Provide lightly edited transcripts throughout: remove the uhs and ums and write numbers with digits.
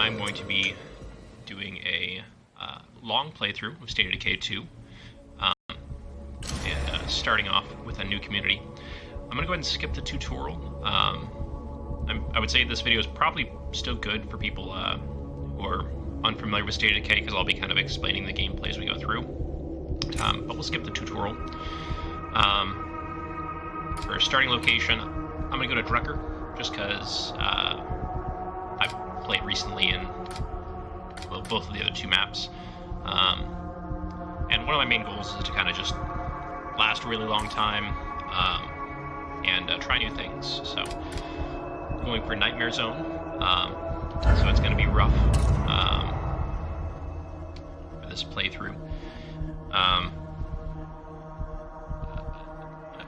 I'm going to be doing a long playthrough of State of Decay 2, and starting off with a new community. I'm going to go ahead and skip the tutorial. I would say this video is probably still good for people who are unfamiliar with State of Decay, because I'll be kind of explaining the gameplay as we go through. But we'll skip the tutorial. For a starting location, I'm going to go to Drucker, just because I've played recently in both of the other two maps. And one of my main goals is to kind of just last a really long time and try new things. So I'm going for Nightmare Zone, so it's going to be rough for this playthrough.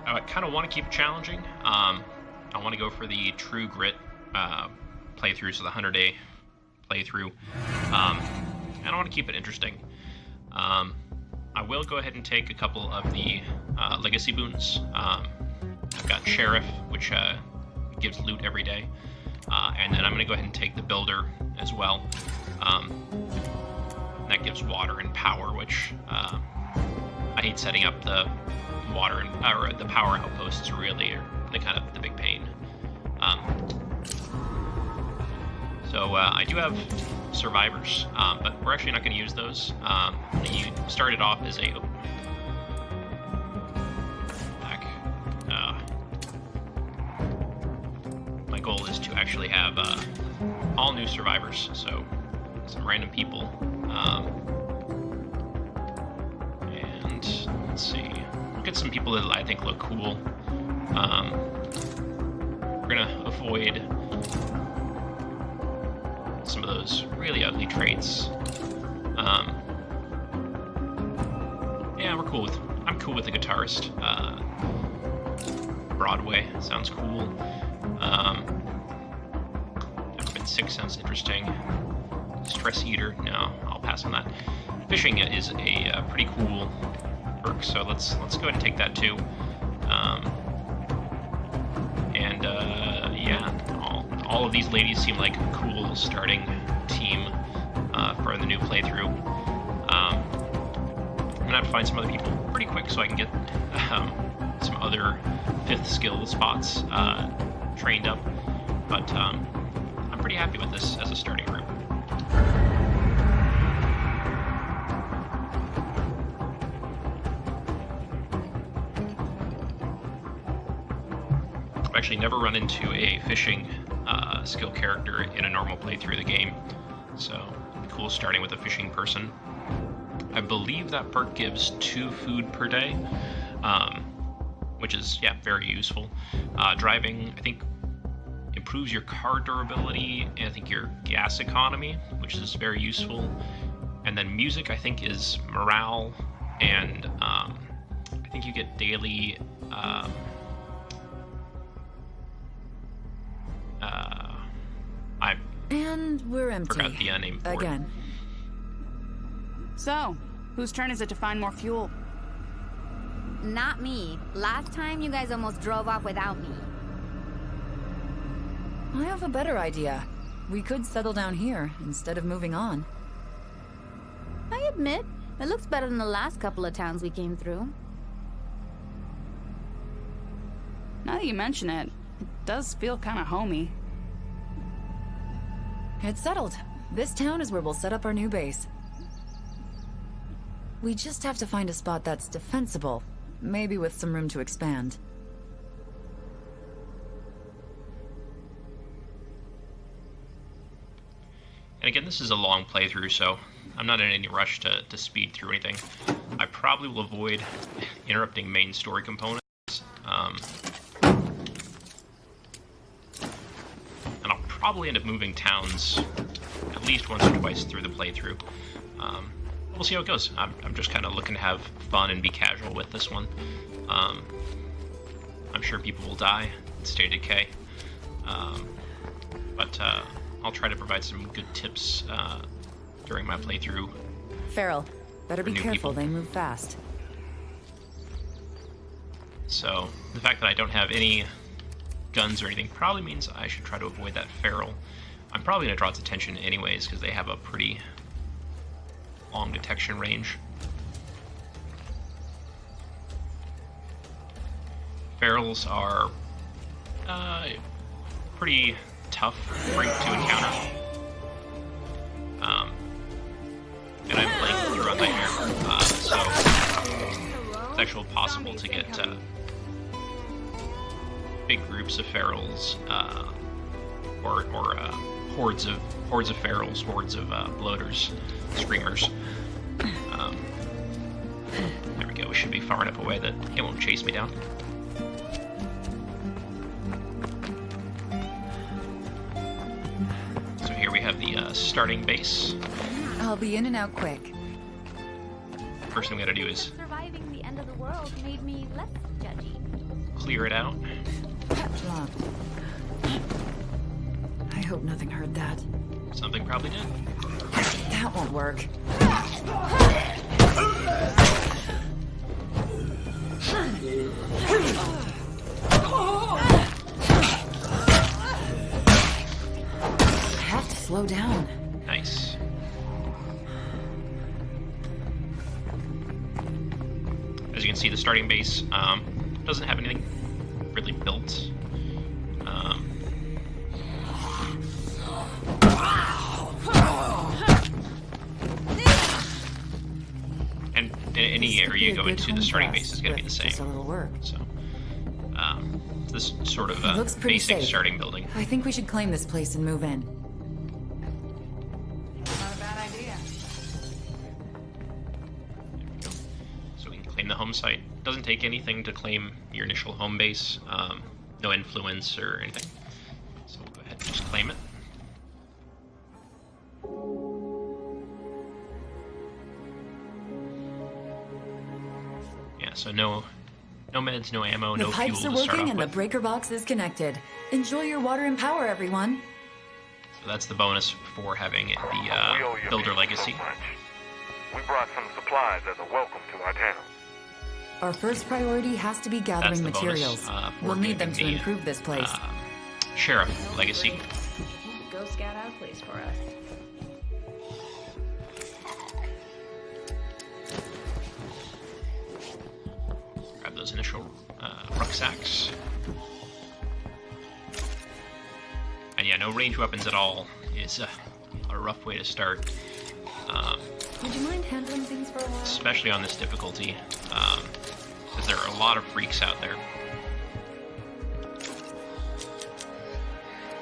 I kind of want to keep it challenging. I want to go for the True Grit playthrough, so the 100-day playthrough. And I want to keep it interesting. I will go ahead and take a couple of the legacy boons. I've got Sheriff, which gives loot every day. And then I'm going to go ahead and take the Builder as well. That gives water and power, which I hate setting up the water and or the power outposts. Really are the big pain. So I do have survivors, but we're actually not going to use those. You started off as a my goal is to actually have all new survivors, so some random people. And let's see, we'll get some people that I think look cool. We're gonna avoid some of those really ugly traits. Yeah, I'm cool with the guitarist. Broadway sounds cool. Never been sick sounds interesting. Stress Eater, no, I'll pass on that. Fishing is a pretty cool perk, so let's go ahead and take that too. Yeah, all of these ladies seem like a cool starting team for the new playthrough. I'm gonna have to find some other people pretty quick so I can get some other 5th skill spots trained up, but I'm pretty happy with this as a starting group. I've actually never run into a fishing skill character in a normal playthrough of the game, so it'd be cool starting with a fishing person. I believe that perk gives 2 food per day, which is, yeah, very useful. Driving, I think, improves your car durability, and I think your gas economy, which is very useful. And then music, I think, is morale, and I think you get daily and we're empty. Forgot the name for again. It. So, whose turn is it to find more fuel? Not me. Last time you guys almost drove off without me. I have a better idea. We could settle down here instead of moving on. I admit, it looks better than the last couple of towns we came through. Now that you mention it, it does feel kind of homey. It's settled. This town is where we'll set up our new base. We just have to find a spot that's defensible, maybe with some room to expand. And again, this is a long playthrough, so I'm not in any rush to speed through anything. I probably will avoid interrupting main story components. And I'll probably end up moving towns at least once or twice through the playthrough. We'll see how it goes. I'm just kind of looking to have fun and be casual with this one. I'm sure people will die in State of Decay. But I'll try to provide some good tips during my playthrough. Farrell, better be careful, people. they move fast. So the fact that I don't have any guns or anything probably means I should try to avoid that Farrell. I'm probably going to draw its attention anyways, because they have a pretty long detection range. Ferals are pretty tough freak to encounter. And I'm playing through a nightmare, so it's actually possible to get big groups of ferals, or hordes of ferals, hordes of bloaters, screamers. There we go. We should be far enough away that it won't chase me down. So here we have the starting base. I'll be in and out quick. First thing we gotta do is Surviving the end of the world made me less judgy. clear it out. Drop. I hope nothing heard that. Something probably did. That won't work. I have to slow down. Nice. As you can see, the starting base doesn't have anything really built. And any area you go into, the starting base is going to be the same. Just a little work. So, this sort of It looks pretty basic safe. starting building. I think we should claim this place and move in. Not a bad idea. So we can claim the home site. Doesn't take anything to claim your initial home base. No influence or anything. So we'll go ahead and just claim it. Yeah, so no meds, no ammo, The no pipes fuel are to start working off and the with. breaker box is connected. Enjoy your water and power, everyone. So that's the bonus for having We the owe you Builder people Legacy. so much. We brought some supplies as a welcome to our town. Our first priority has to be That's gathering the bonus, materials. for We'll need them to giving me, improve this place. Sheriff Legacy. Go scout out a place for us. Grab those initial rucksacks. And yeah, no range weapons at all is a rough way to start. Would you mind handling things for a while? Especially on this difficulty, because there are a lot of freaks out there.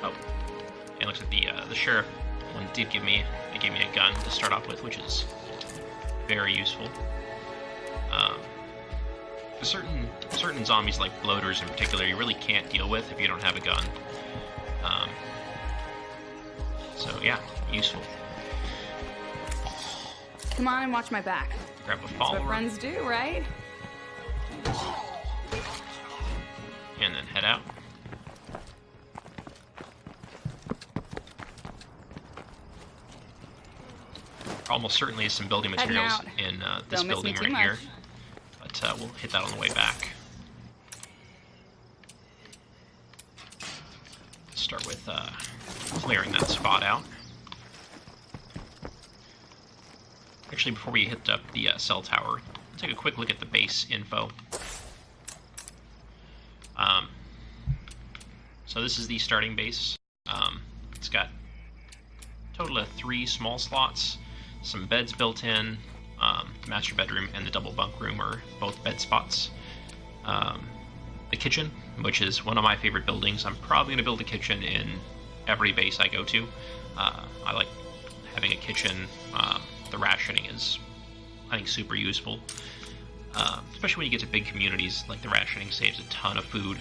Oh, and it looks like the sheriff one did give me a gun to start off with, which is very useful. Certain zombies like bloaters in particular, you really can't deal with if you don't have a gun. So yeah, useful. Come on and watch my back. Grab a That's follower. what friends do, right? And then head out. Almost certainly some building Heading materials out. in this Don't miss me building too right here, much. but we'll hit that on the way back. Start with clearing that spot out. Actually, before we hit up the cell tower, let's take a quick look at the base info. So this is the starting base. It's got a total of 3 small slots, some beds built in. The master bedroom and the double bunk room are both bed spots. The kitchen, which is one of my favorite buildings. I'm probably going to build a kitchen in every base I go to. I like having a kitchen. The rationing is, I think, super useful. Especially when you get to big communities, like the rationing saves a ton of food.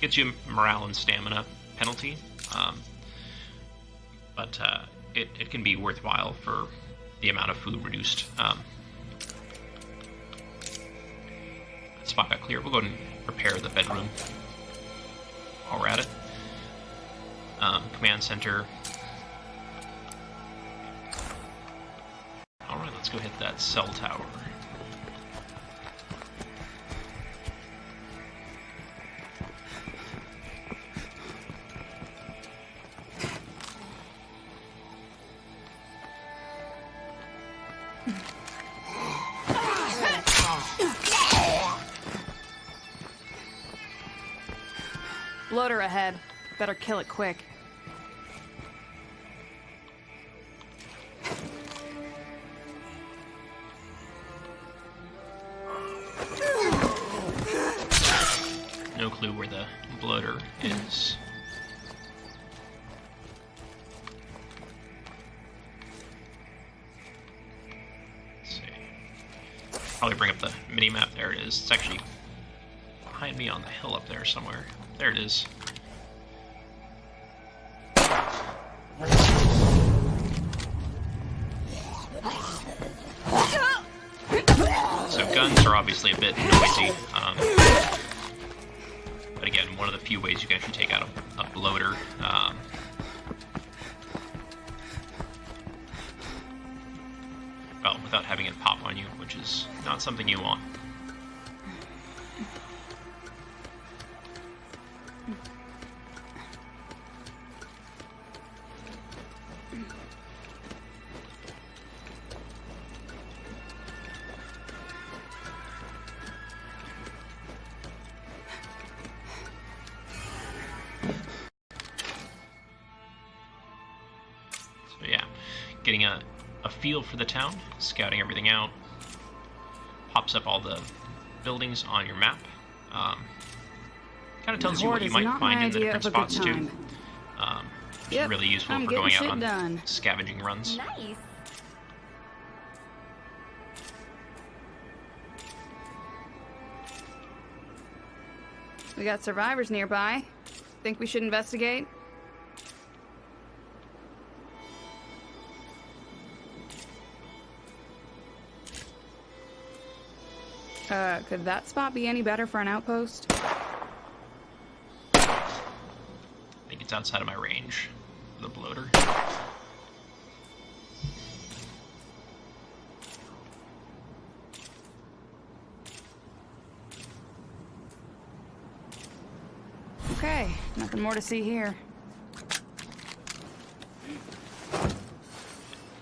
Gets you a morale and stamina penalty, but it can be worthwhile for the amount of food reduced. Spot got clear. We'll go ahead and repair the bedroom while we're at it. Command center. Alright, let's go hit that cell tower. Bloater ahead. Better kill it quick. No clue where the bloater is. Let's see. Probably bring up the mini-map. There it is. It's actually behind me on the hill up there somewhere. There it is. So guns are obviously a bit noisy. But again, one of the few ways you can actually take out a bloater. Well, without having it pop on you, which is not something you want. So yeah, getting a feel for the town, scouting everything out, pops up all the buildings on your map. Kind of tells you what you might find in the different spots too. Which is really useful for going out on scavenging runs. Nice. We got survivors nearby. Think we should investigate? Could that spot be any better for an outpost? I think it's outside of my range for the bloater. Okay, nothing more to see here.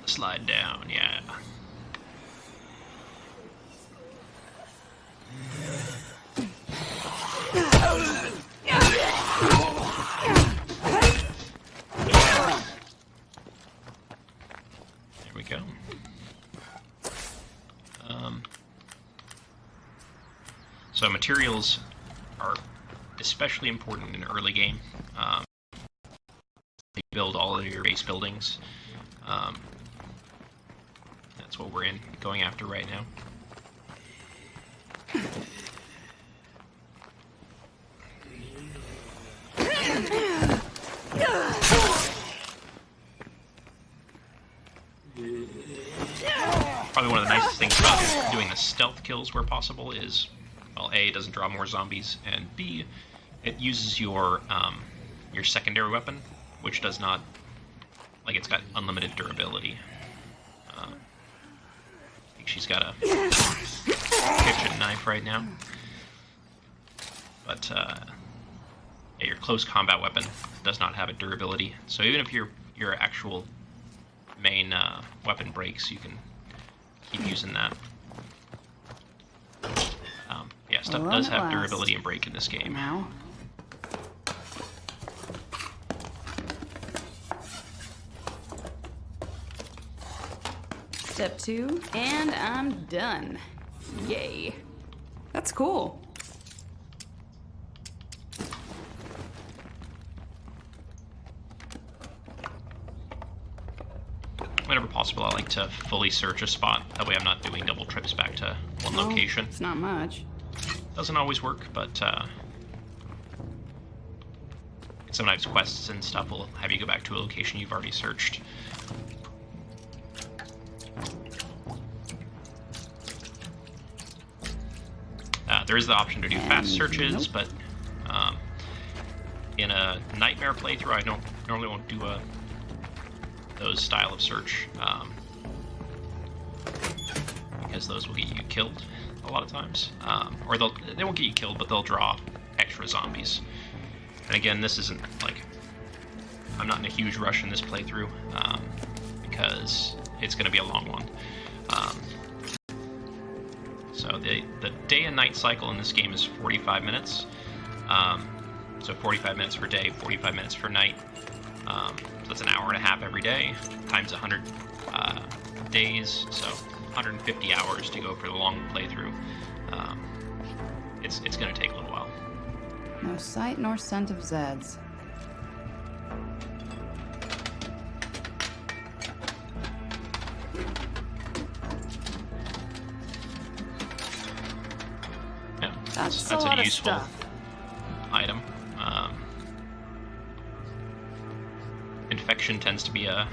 Slide down, yeah. There we go. So materials are especially important in early game. You build all of your base buildings. That's what we're going after right now. Probably one of the nicest things about doing the stealth kills where possible is, well, A, it doesn't draw more zombies, and B, it uses your secondary weapon, which does not, like, it's got unlimited durability. I think she's got a kitchen knife right now. But, yeah, your close combat weapon does not have a durability, so even if your actual main weapon breaks, you can keep using that. Yeah, stuff does have durability and break in this game. Now. Step 2, and I'm done. Yay. That's cool. Whenever possible, I like to fully search a spot. That way I'm not doing double trips back to one location. It's not much. Doesn't always work, but sometimes quests and stuff will have you go back to a location you've already searched. There is the option to do fast searches, but in a nightmare playthrough, I normally won't do those style of search because those will get you killed a lot of times, or they won't get you killed, but they'll draw extra zombies. And again, this isn't like, I'm not in a huge rush in this playthrough because it's going to be a long one. So the day and night cycle in this game is 45 minutes. So 45 minutes per day, 45 minutes per night. So that's an hour and a half every day, times 100 days, so 150 hours to go for the long playthrough. It's going to take a little while. No sight nor scent of Zeds. Yeah, That's a a lot of useful stuff. item. Infection tends to be a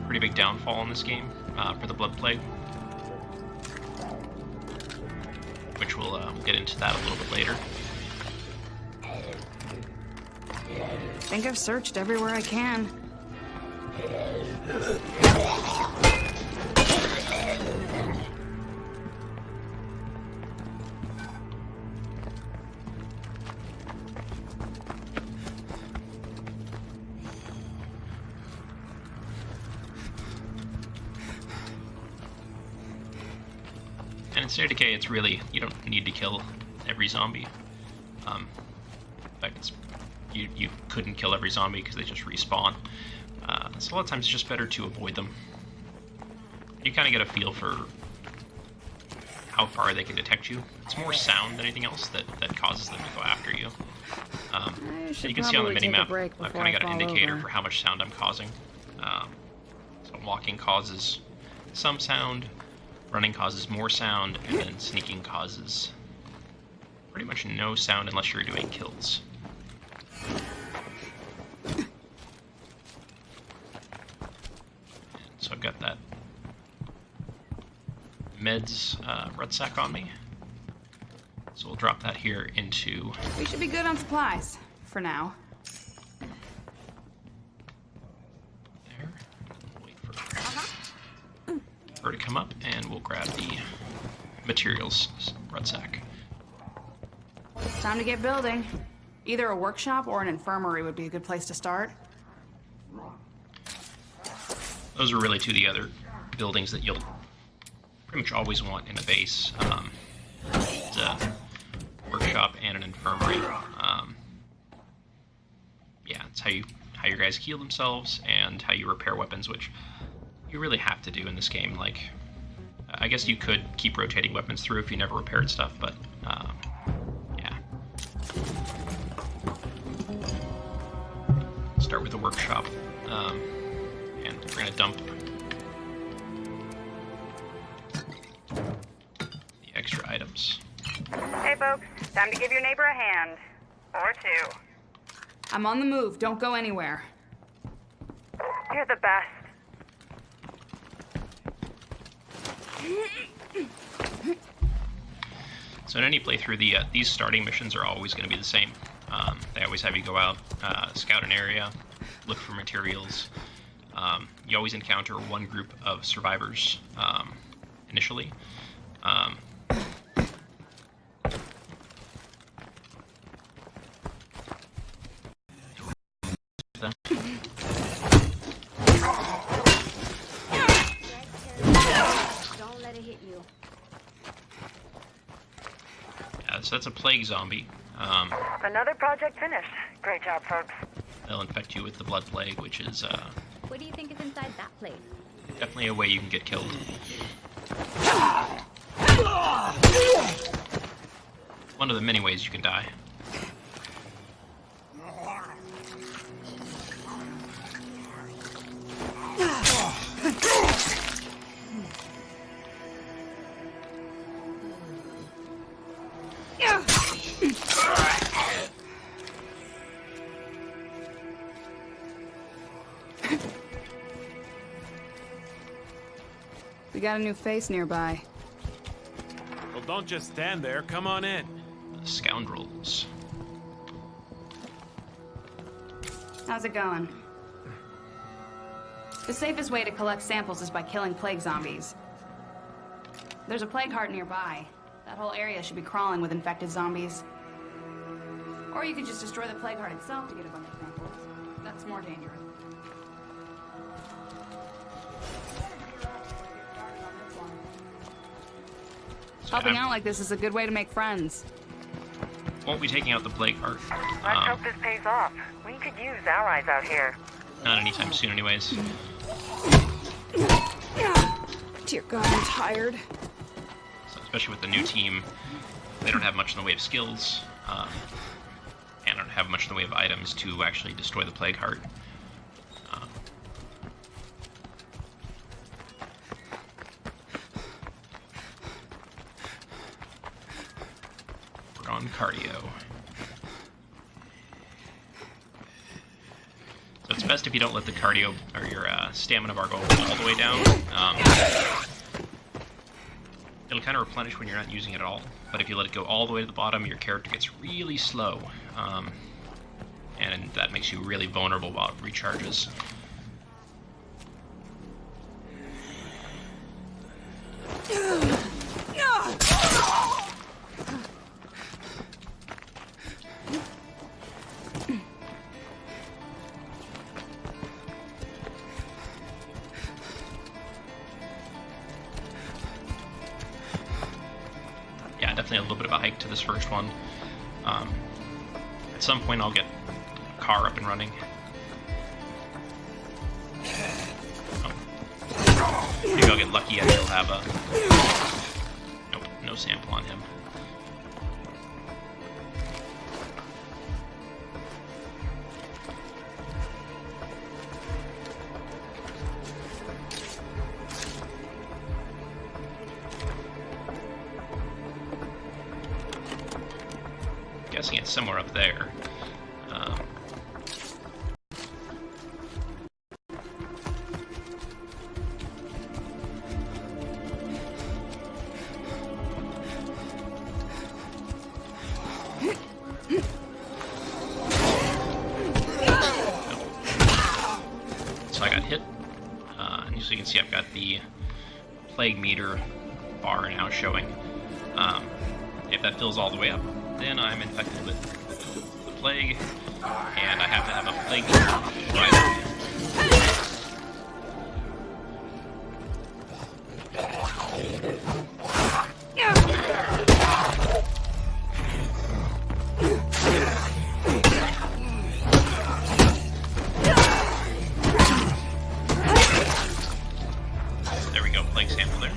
pretty big downfall in this game for the blood plague, which we'll get into that a little bit later. I think I've searched everywhere I can. And in State of Decay, it's really, you don't need to kill every zombie. In fact, you couldn't kill every zombie because they just respawn. So a lot of times it's just better to avoid them. You kind of get a feel for how far they can detect you. It's more sound than anything else that causes them to go after you. You can see on the mini-map, I've kind of got an indicator for how much sound I'm causing. So walking causes some sound, running causes more sound, and then sneaking causes pretty much no sound unless you're doing kills. So I've got that meds rucksack on me. So we'll drop that here into... We should be good on supplies, for now. There. Wait for her to come up, and we'll grab the materials rucksack. Time to get building. Either a workshop or an infirmary would be a good place to start. Those are really two of the other buildings that you'll pretty much always want in a base. It's a workshop and an infirmary. Yeah, it's how your guys heal themselves and how you repair weapons, which you really have to do in this game. Like, I guess you could keep rotating weapons through if you never repaired stuff, but yeah. Start with the workshop, and we're gonna dump the extra items. Hey folks, time to give your neighbor a hand. Or two. I'm on the move. Don't go anywhere. You're the best. So in any playthrough, these starting missions are always going to be the same. They always have you go out, scout an area, look for materials. You always encounter one group of survivors initially. Don't let it hit you. So that's a plague zombie. Another project finished. Great job, folks. They'll infect you with the blood plague, which is What do you think is inside that place? definitely a way you can get killed. One of the many ways you can die. We got a new face nearby. Well, don't just stand there. Come on in. The scoundrels. How's it going? The safest way to collect samples is by killing plague zombies. There's a plague heart nearby. That whole area should be crawling with infected zombies. Or you could just destroy the plague heart itself to get a bunch of samples. That's more dangerous. So Helping out like this is a good way to make friends. won't be taking out the plague heart. Let's hope this pays off. We could use allies out here. Not anytime soon, anyways. Dear God, I'm tired. So especially with the new team, they don't have much in the way of skills, and don't have much in the way of items to actually destroy the plague heart. We're on cardio. So it's best if you don't let the cardio or your stamina bar go all the way down. It'll kind of replenish when you're not using it at all, but if you let it go all the way to the bottom, your character gets really slow, and that makes you really vulnerable while it recharges. Definitely a little bit of a hike to this first one. At some point I'll get a car up and running. Oh. Maybe I'll get lucky and he'll have a... Nope, no sample on him. Guessing it's somewhere up there. So I got hit, and so you can see I've got the plague meter bar now showing. If that fills all the way up, then I'm infected with the plague, and I have to have a plague meter right. There we go, plague sample there.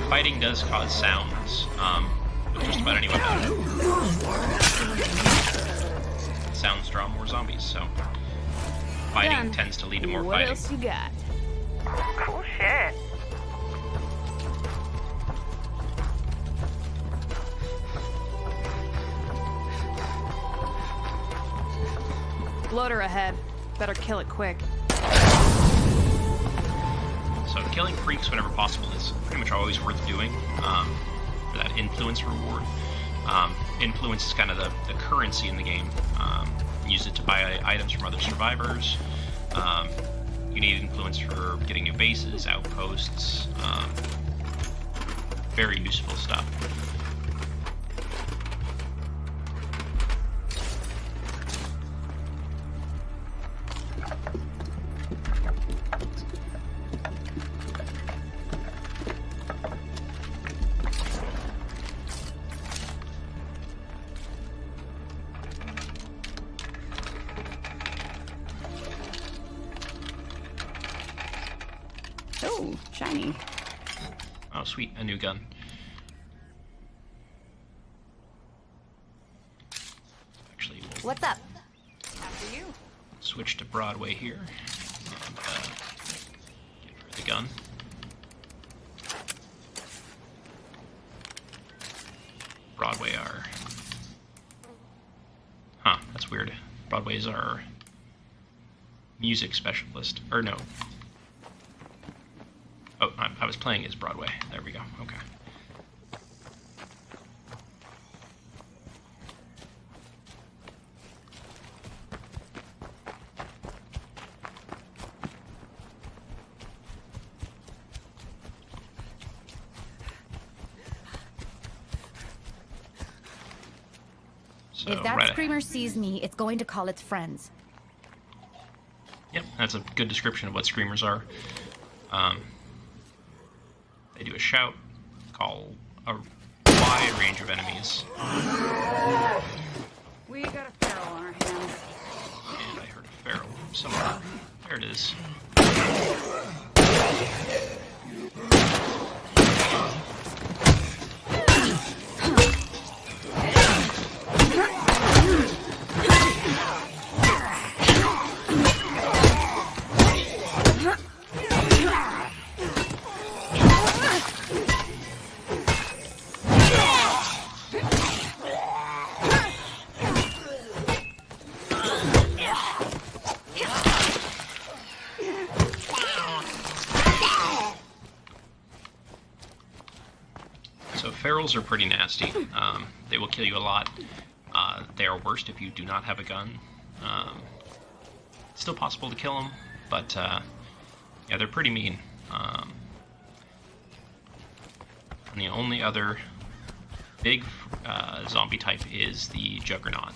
Fighting does cause sounds, with just about any weapon. Sounds draw more zombies, so fighting tends to lead to more fighting. What else you got? Cool shit. Loader ahead. Better kill it quick. So killing freaks whenever possible is pretty much always worth doing, for that influence reward. Influence is kind of the currency in the game. Use it to buy items from other survivors. You need influence for getting new bases, outposts. Very useful stuff. Oh, shiny. Oh, sweet, a new gun. Actually, we'll What's up? After you. switch to Broadway here. And, get rid of the gun. Broadway are... Huh, that's weird. Broadway is our music specialist. Or no. Oh, I was playing as Broadway. There we go. Okay. So If that right. screamer sees me, it's going to call its friends. Yep, that's a good description of what screamers are. They do a shout, call a wide range of enemies. We got a feral on our hands. And I heard a feral somewhere. There it is. So ferals are pretty nasty. They will kill you a lot. They are worst if you do not have a gun. It's still possible to kill them, but yeah, they're pretty mean. And the only other big zombie type is the Juggernaut.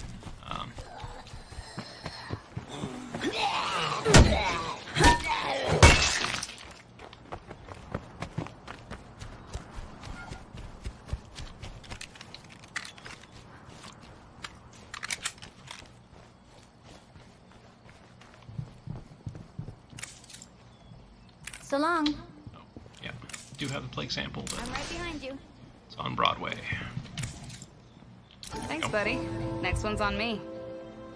So long. Oh, yeah, do have the plague sample, but I'm right behind you. it's on Broadway. Thanks, buddy. Next one's on me.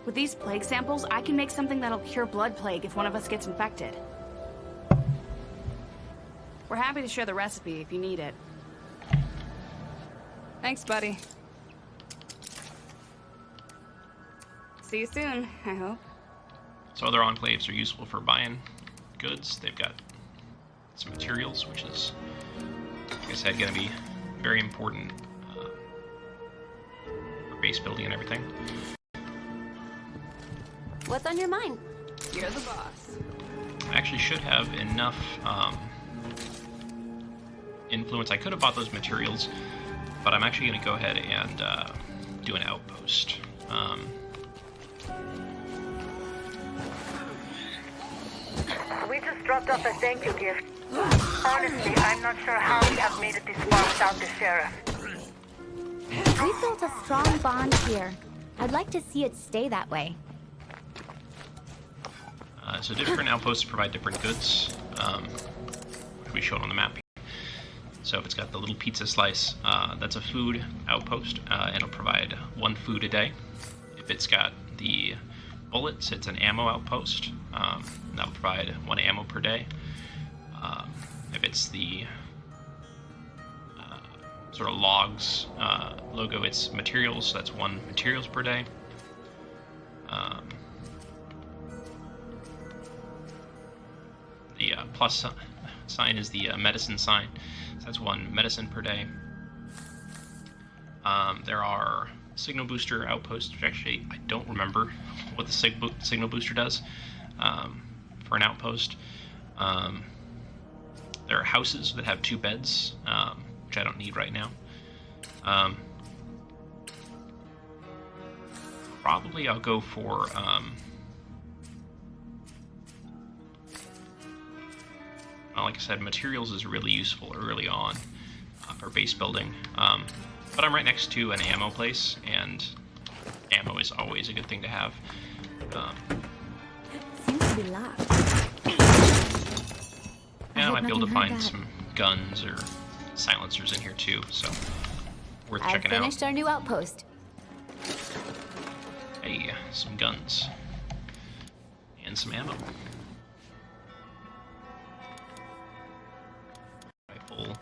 With these plague samples, I can make something that'll cure blood plague if one of us gets infected. We're happy to share the recipe if you need it. Thanks, buddy. See you soon, I hope. So other enclaves are useful for buying goods. They've got some materials, which is, like I said, going to be very important for base building and everything. What's on your mind? You're the boss. I actually should have enough influence. I could have bought those materials, but I'm actually going to go ahead and do an outpost. We just dropped off a thank you gift. Honestly, I'm not sure how we have made it this far without the sheriff. We built a strong bond here. I'd like to see it stay that way. So different outposts provide different goods, which we showed on the map. So if it's got the little pizza slice, that's a food outpost, and it'll provide 1 food a day. If it's got the bullets, it's an ammo outpost, and that'll provide 1 ammo per day. If it's the sort of logs logo, it's materials, so that's 1 materials per day. The plus sign is the medicine sign, so that's 1 medicine per day. There are signal booster outposts, which actually I don't remember what the signal booster does for an outpost. There are houses that have 2 beds, which I don't need right now. Probably I'll go for like I said, materials is really useful early on for base building. But I'm right next to an ammo place, and ammo is always a good thing to have. Seems to be locked. Yeah, I might be able to nothing heard find that. some guns or silencers in here too, so worth I've checking finished out. our new outpost. Hey, some guns. And some ammo. Rifle.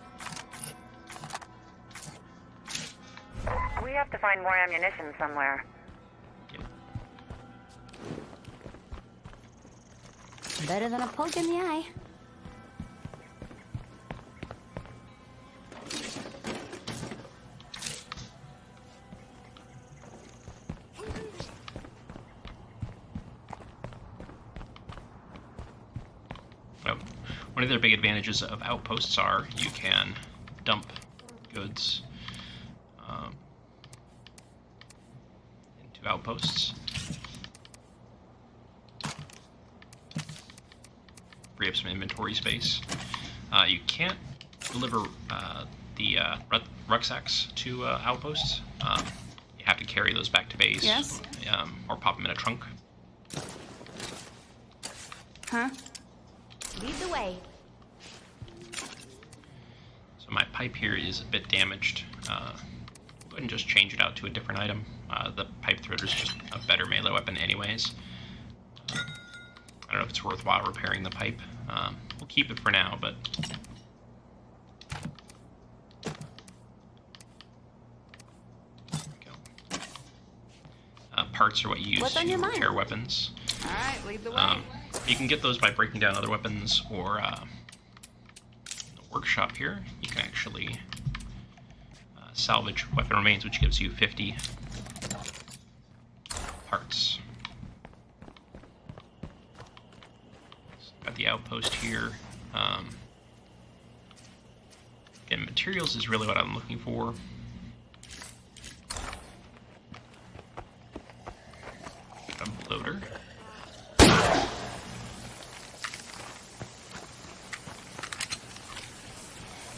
We have to find more ammunition somewhere. Yep. Better than a poke in the eye. One of the big advantages of outposts are you can dump goods outposts. Free up some inventory space. You can't deliver the rucksacks to outposts. You have to carry those back to base. Yes? Or pop them in a trunk. Huh? Lead the way. So my pipe here is a bit damaged. Go ahead and just change it out to a different item. The pipe threader is just a better melee weapon anyways. I don't know if it's worthwhile repairing the pipe. We'll keep it for now, but... There we go. Parts are what you use What's on to your mind? repair weapons. Alright, lead the way. You can get those by breaking down other weapons, or in the workshop here, you can actually salvage weapon remains, which gives you 50 parts. Got the outpost here. Again, materials is really what I'm looking for. Got a bloater.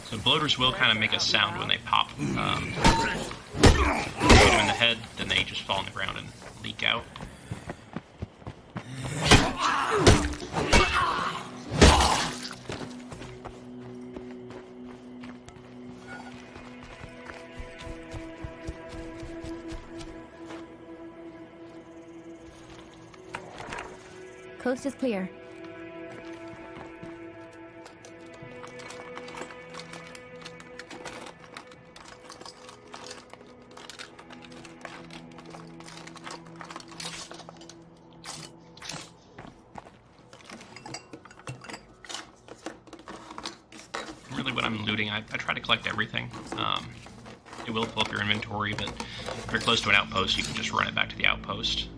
So bloaters will kind of make a sound when they pop. You hit them in the head, then they just fall on the ground and leak out. Coast is clear. Really when I'm looting, I try to collect everything. It will fill up your inventory, but if you're close to an outpost, you can just run it back to the outpost.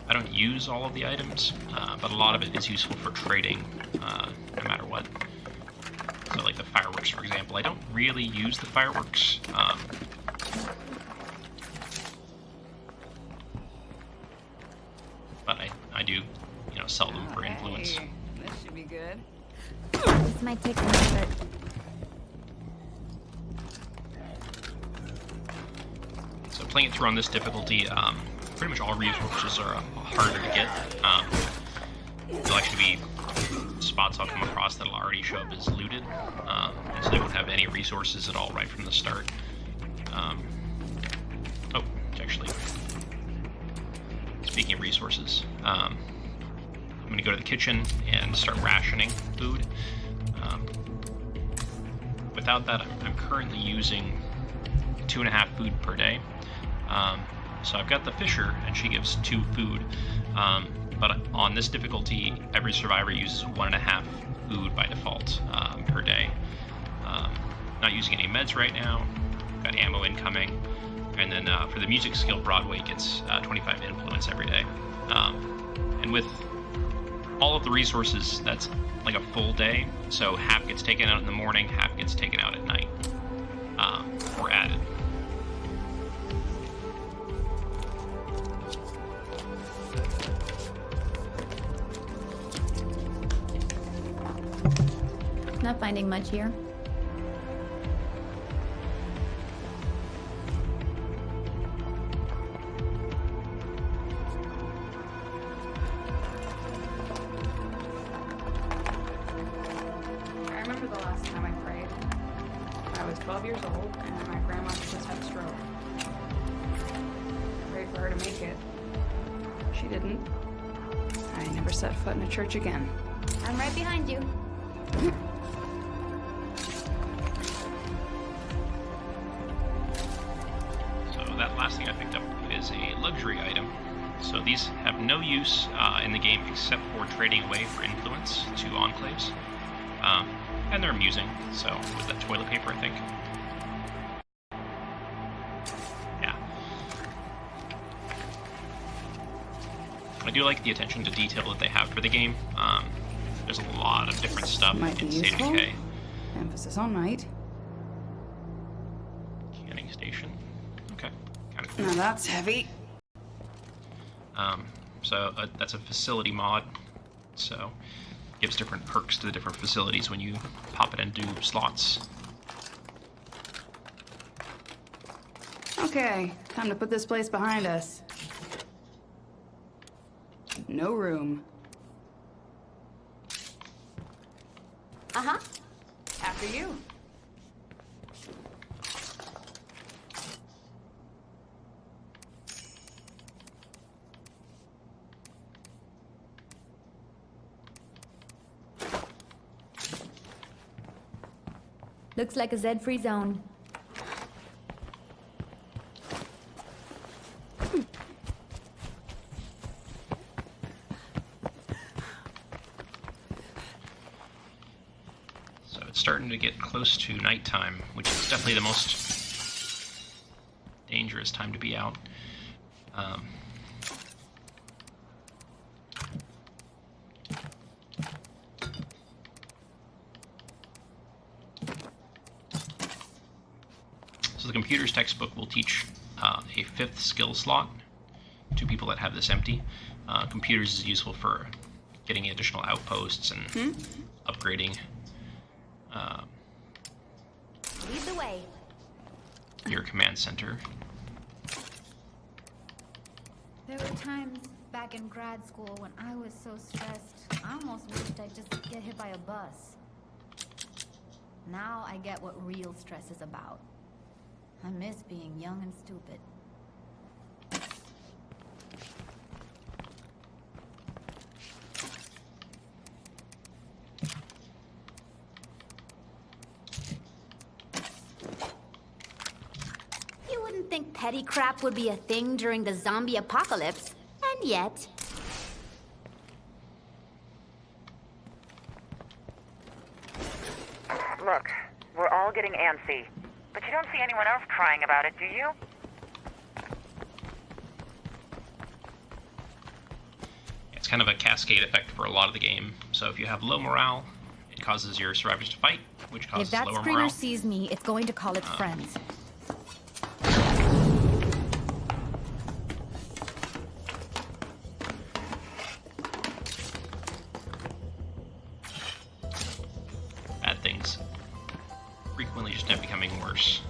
I don't use all of the items, but a lot of it is useful for trading, no matter what. So like the fireworks, for example. I don't really use the fireworks. But I do, sell them for influence. Hey, this should be good. This might take some effort. So playing it through on this difficulty, pretty much all resources are harder to get. There'll actually be spots I'll come across that'll already show up as looted, and so they won't have any resources at all right from the start. Actually, speaking of resources, I'm going to go to the kitchen and start rationing food. Without that, I'm currently using 2.5 food per day. So I've got the Fisher, and she gives 2 food. But on this difficulty, every survivor uses 1.5 food by default per day. Not using any meds right now. Got ammo incoming. And then for the music skill, Broadway gets 25 influence every day. And with all of the resources, that's like a full day. So half gets taken out in the morning, half gets taken out at night. Or added. Not finding much here. I remember the last time I prayed. I was 12 years old, and my grandma just had a stroke. I prayed for her to make it. She didn't. I never set foot in a church again. I'm right behind you. So that last thing I picked up is a luxury item. So these have no use in the game except for trading away for influence to enclaves. And they're amusing. So with that toilet paper, I think. Yeah. I do like the attention to detail that they have for the game. There's a lot of different stuff Might be in State of useful. Decay. Emphasis on might. Canning station. Okay, kind of Now that's heavy. That's a facility mod, so it gives different perks to the different facilities when you pop it into slots. Okay, time to put this place behind us. No room. Uh-huh. After you. Looks like a Z-free zone. So it's starting to get close to nighttime, which is definitely the most dangerous time to be out. So the computer's textbook will teach a 5th skill slot to people that have this empty. Computers is useful for getting additional outposts and upgrading Lead the way. your command center. There were times back in grad school when I was so stressed, I almost wished I'd just get hit by a bus. Now I get what real stress is about. I miss being young and stupid. You wouldn't think petty crap would be a thing during the zombie apocalypse, and yet... Look, we're all getting antsy. But you don't see anyone else crying about it, do you? It's kind of a cascade effect for a lot of the game. So if you have low morale, it causes your survivors to fight, which causes If that lower screamer morale. sees me, it's going to call its friends. Bad things frequently just end up becoming worse.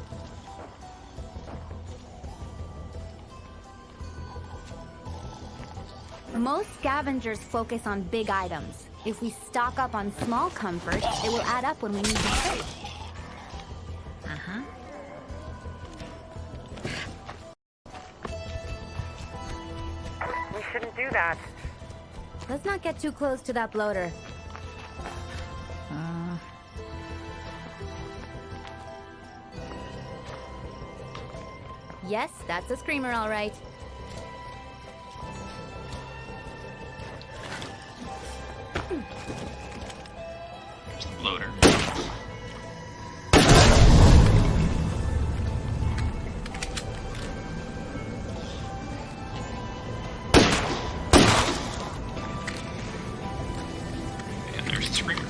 Most scavengers focus on big items. If we stock up on small comforts, it will add up when we need to search. Uh-huh. We shouldn't do that. Let's not get too close to that bloater. Yes, that's a screamer, all right. There's the bloater. And there's the screamer.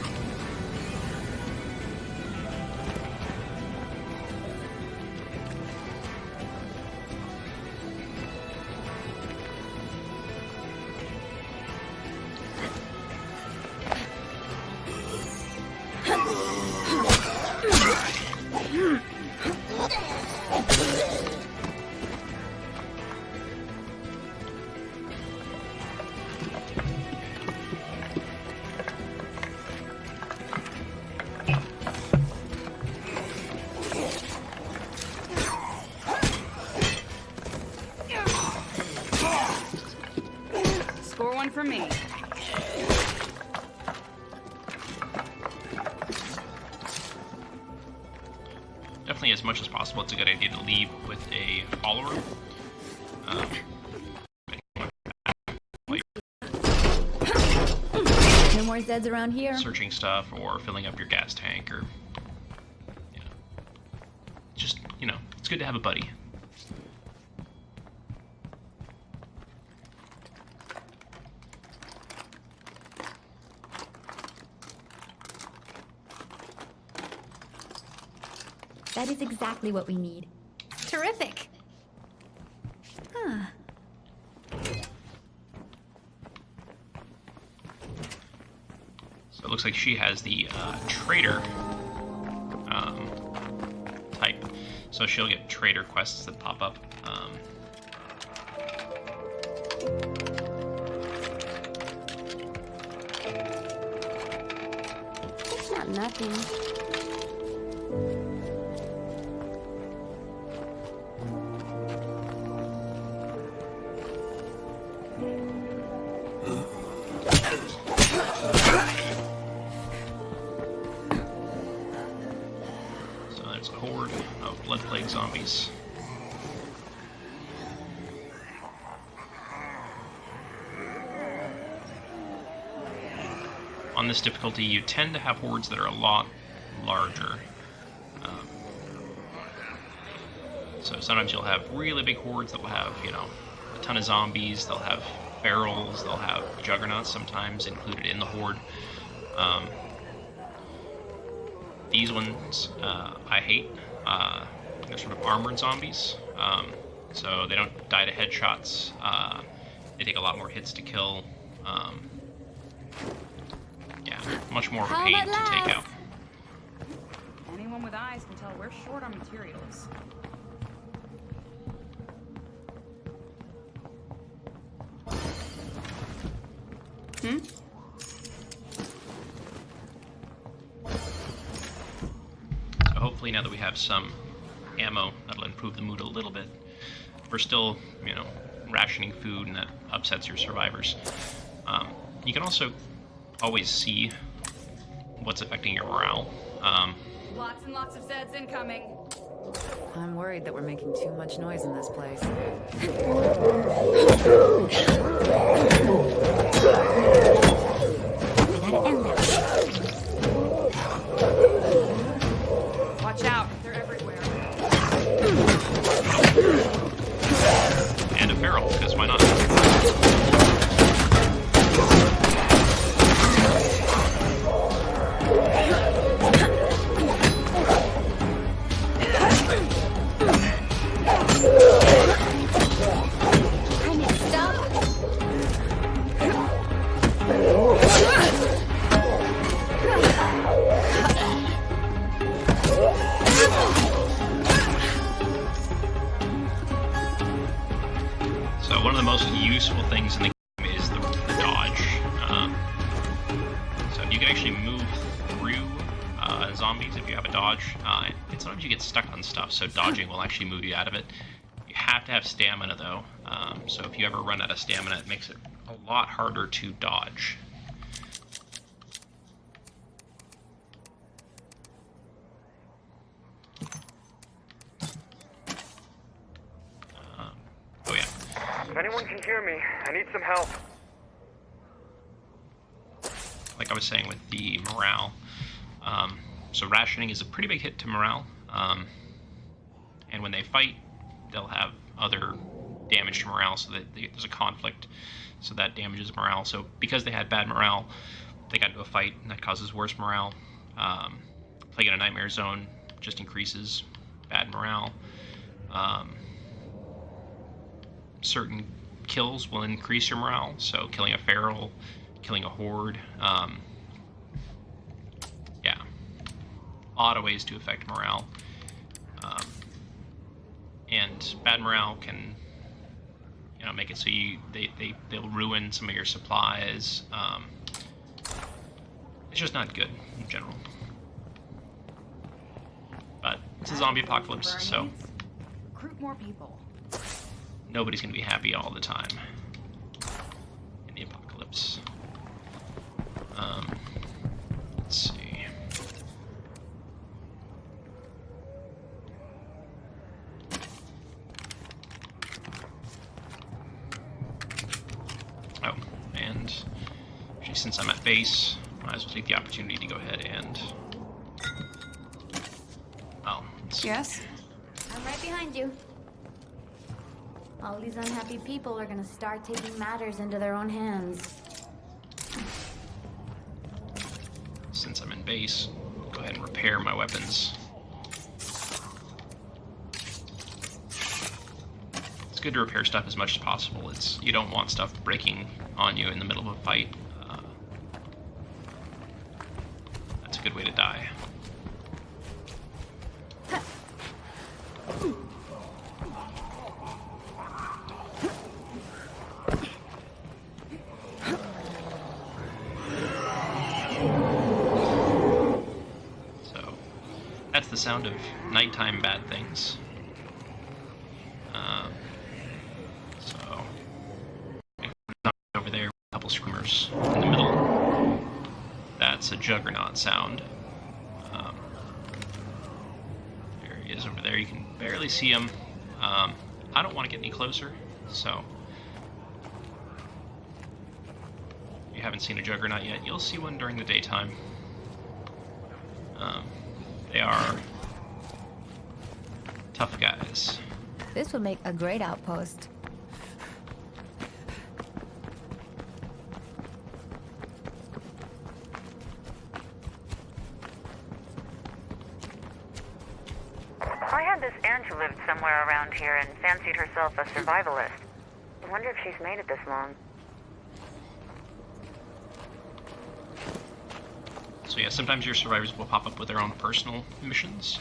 Score one for me. Definitely, as much as possible, it's a good idea to leave with a follower. No more Zeds around here. Searching stuff or filling up your gas tank, or just, it's good to have a buddy. That is exactly what we need. Terrific! It looks like she has the trader type, so she'll get trader quests that pop up. It's not nothing. So there's a horde of blood plague zombies. On this difficulty, you tend to have hordes that are a lot larger. So sometimes you'll have really big hordes that will have, you know, a ton of zombies. They'll have ferals. They'll have juggernauts sometimes included in the horde. These ones I hate. They're sort of armored zombies. So they don't die to headshots. They take a lot more hits to kill. Yeah, much more of a pain to take out. Anyone with eyes can tell we're short on materials. So hopefully now that we have some ammo, that'll improve the mood a little bit. We're still, you know, rationing food, and that upsets your survivors. You can also always see what's affecting your morale. Lots and lots of Zeds incoming. I'm worried that we're making too much noise in this place. We gotta end this. Watch out, they're everywhere. And a feral, because why not? I need to stop. So one of the most useful things in the game is the dodge. So you can actually move through zombies if you have a dodge. And sometimes you get stuck on stuff, so dodging will actually move you out of it. You have to have stamina though, so if you ever run out of stamina, it makes it a lot harder to dodge. Oh yeah. If anyone can hear me, I need some help. Like I was saying with the morale, so rationing is a pretty big hit to morale, and when they fight, they'll have other damage to morale, so that there's a conflict, so that damages morale. So because they had bad morale, they got into a fight, and that causes worse morale. Plague in a Nightmare Zone just increases bad morale. Certain kills will increase your morale, so killing a feral, killing a horde, yeah, a lot of ways to affect morale. And bad morale can, you know, make it so they'll ruin some of your supplies. It's just not good in general. But it's a zombie apocalypse, so Recruit more people. nobody's gonna be happy all the time in the apocalypse. Let's see. Oh, and actually, since I'm at base, might as well take the opportunity to go ahead and. Oh, let's see. Yes? I'm right behind you. All these unhappy people are gonna start taking matters into their own hands. Since I'm in base, I'll go ahead and repair my weapons. It's good to repair stuff as much as possible. You don't want stuff breaking on you in the middle of a fight. good way to die. So, that's the sound of nighttime bad things. So, over there, a couple screamers in the middle. That's a juggernaut sound. There he is over there. You can barely see him. I don't want to get any closer, so if you haven't seen a juggernaut yet, you'll see one during the daytime. They are tough guys. This would make a great outpost. I had this aunt who lived somewhere around here and fancied herself a survivalist. I wonder if she's made it this long. So yeah, sometimes your survivors will pop up with their own personal missions.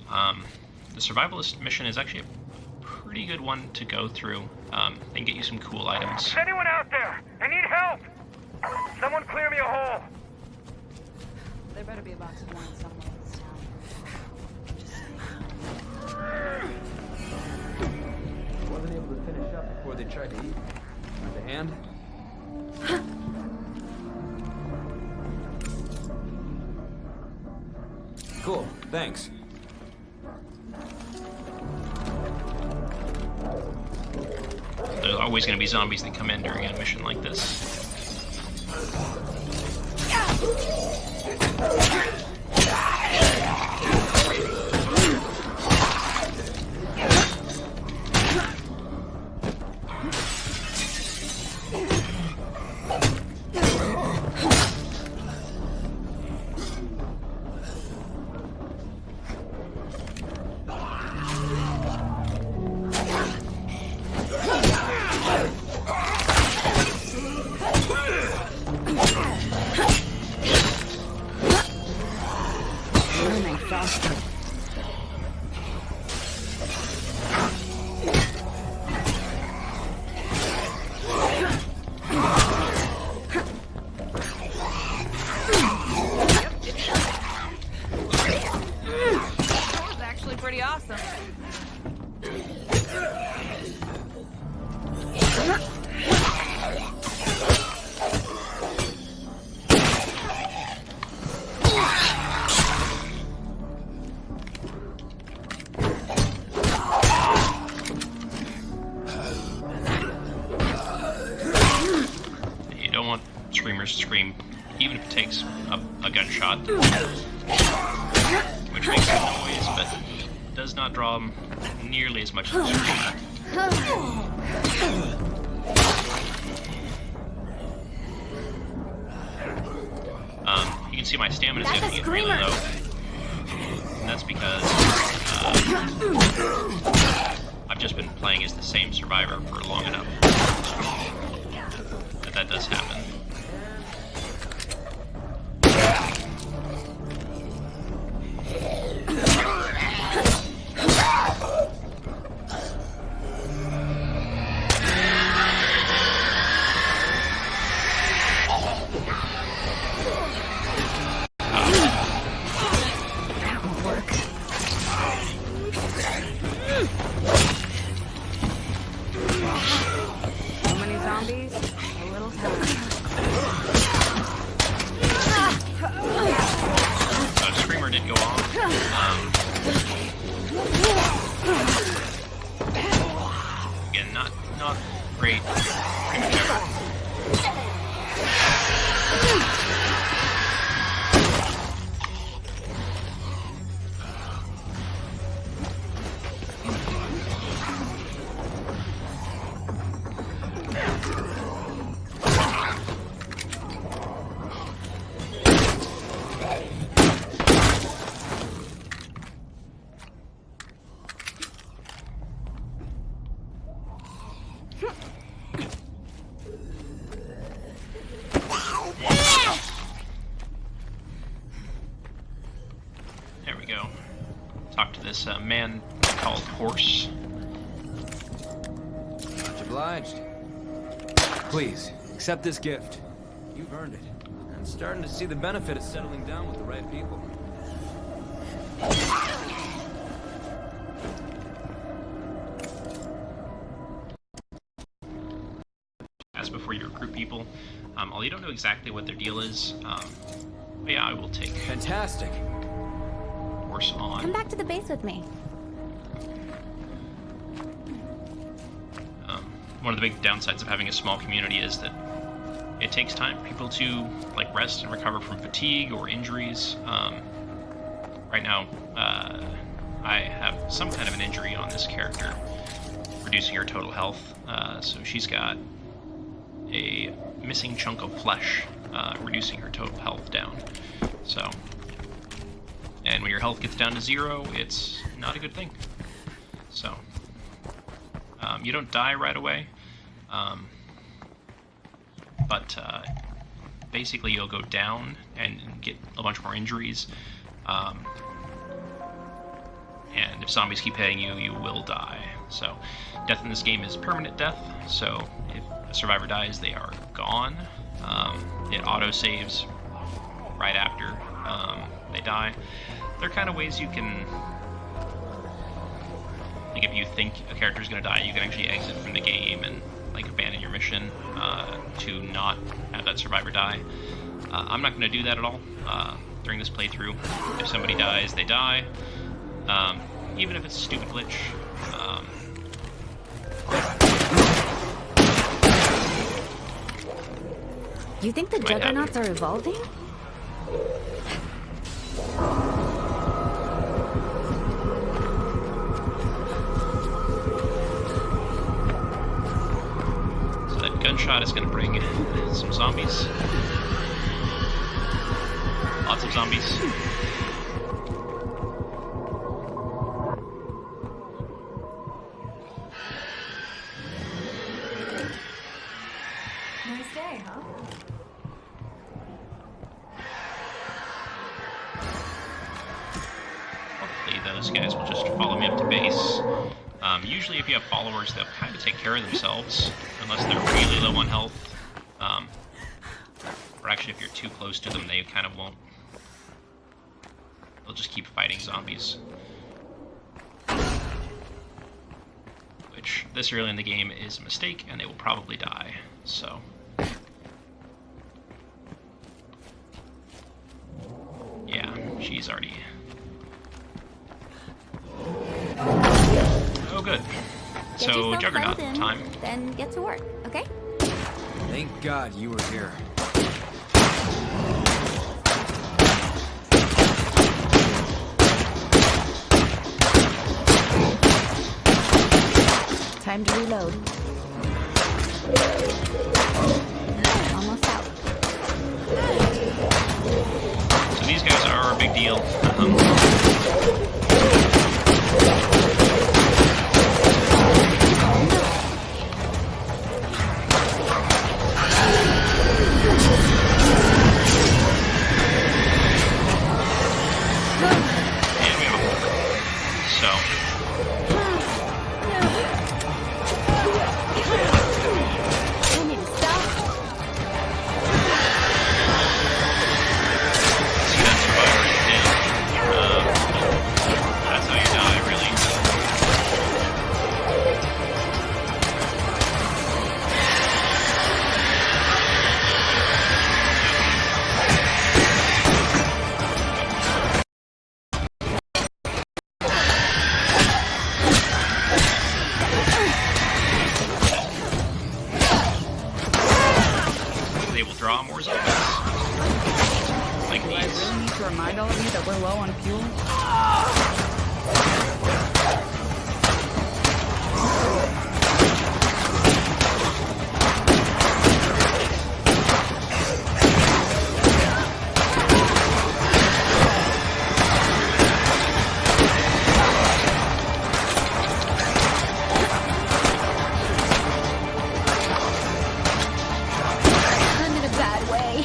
The survivalist mission is actually a pretty good one to go through. They can get you some cool items. Is anyone out there? I need help! Someone clear me a hole! There better be a box of wine somewhere in this town. Wasn't able to finish up before they tried to eat. The hand? Cool, thanks. There's always going to be zombies that come in during a mission like this. That was actually pretty awesome. You don't want screamers to scream, even if it takes a gunshot, which makes some noise, but does not draw them nearly as much as a screamer. You can see my stamina's getting really low, and that's because I've just been playing as the same survivor for long enough that does happen. So many zombies, a little time. Screamer did go off. Again, not great pretty much ever. we go. Talk to this man called Horse. Much obliged. Please, accept this gift. You've earned it. I'm starting to see the benefit of settling down with the right people. As before you recruit people, although you don't know exactly what their deal is, but yeah, I will take Fantastic. Horse on. Come back to the base with me. One of the big downsides of having a small community is that it takes time for people to like rest and recover from fatigue or injuries. Right now, I have some kind of an injury on this character, reducing her total health. So she's got a missing chunk of flesh, reducing her total health down. So, and when your health gets down to 0, it's not a good thing. So, you don't die right away, but basically you'll go down and get a bunch more injuries. And if zombies keep hitting you, you will die. So, death in this game is permanent death. So, if a survivor dies, they are gone. It auto-saves right after they die. There are kind of ways you can, like if you think a character is going to die, you can actually exit from the game and like abandon your mission to not have that survivor die. I'm not going to do that at all during this playthrough. If somebody dies, they die. Even if it's a stupid glitch. You think the juggernauts are evolving? So that gunshot is going to bring some zombies. Lots of zombies. Nice day, huh? Hopefully those guys will just follow me up to base. Usually if you have followers, they'll kind of take care of themselves, unless they're really low on health. Or actually if you're too close to them, they kind of won't. They'll just keep fighting zombies. Which, this early in the game, is a mistake, and they will probably die, so... Yeah, she's already... Oh, good. Get So, yourself Juggernaut settled in, time. Then get to work, okay? Thank God you were here. Time to reload. Almost out. So these guys are a big deal. And we are. So... I need to stop. See that survivor is dead. That's how you die, really. They will draw more zombies. Like Do I these. really need to remind all of you that we're low on fuel? I'm in a bad way.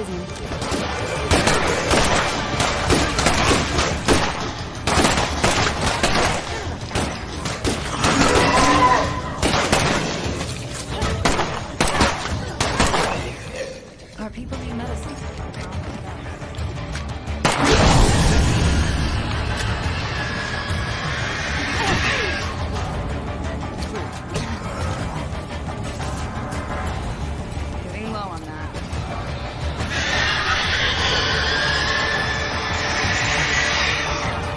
prison. Our people need medicine. Getting low on that.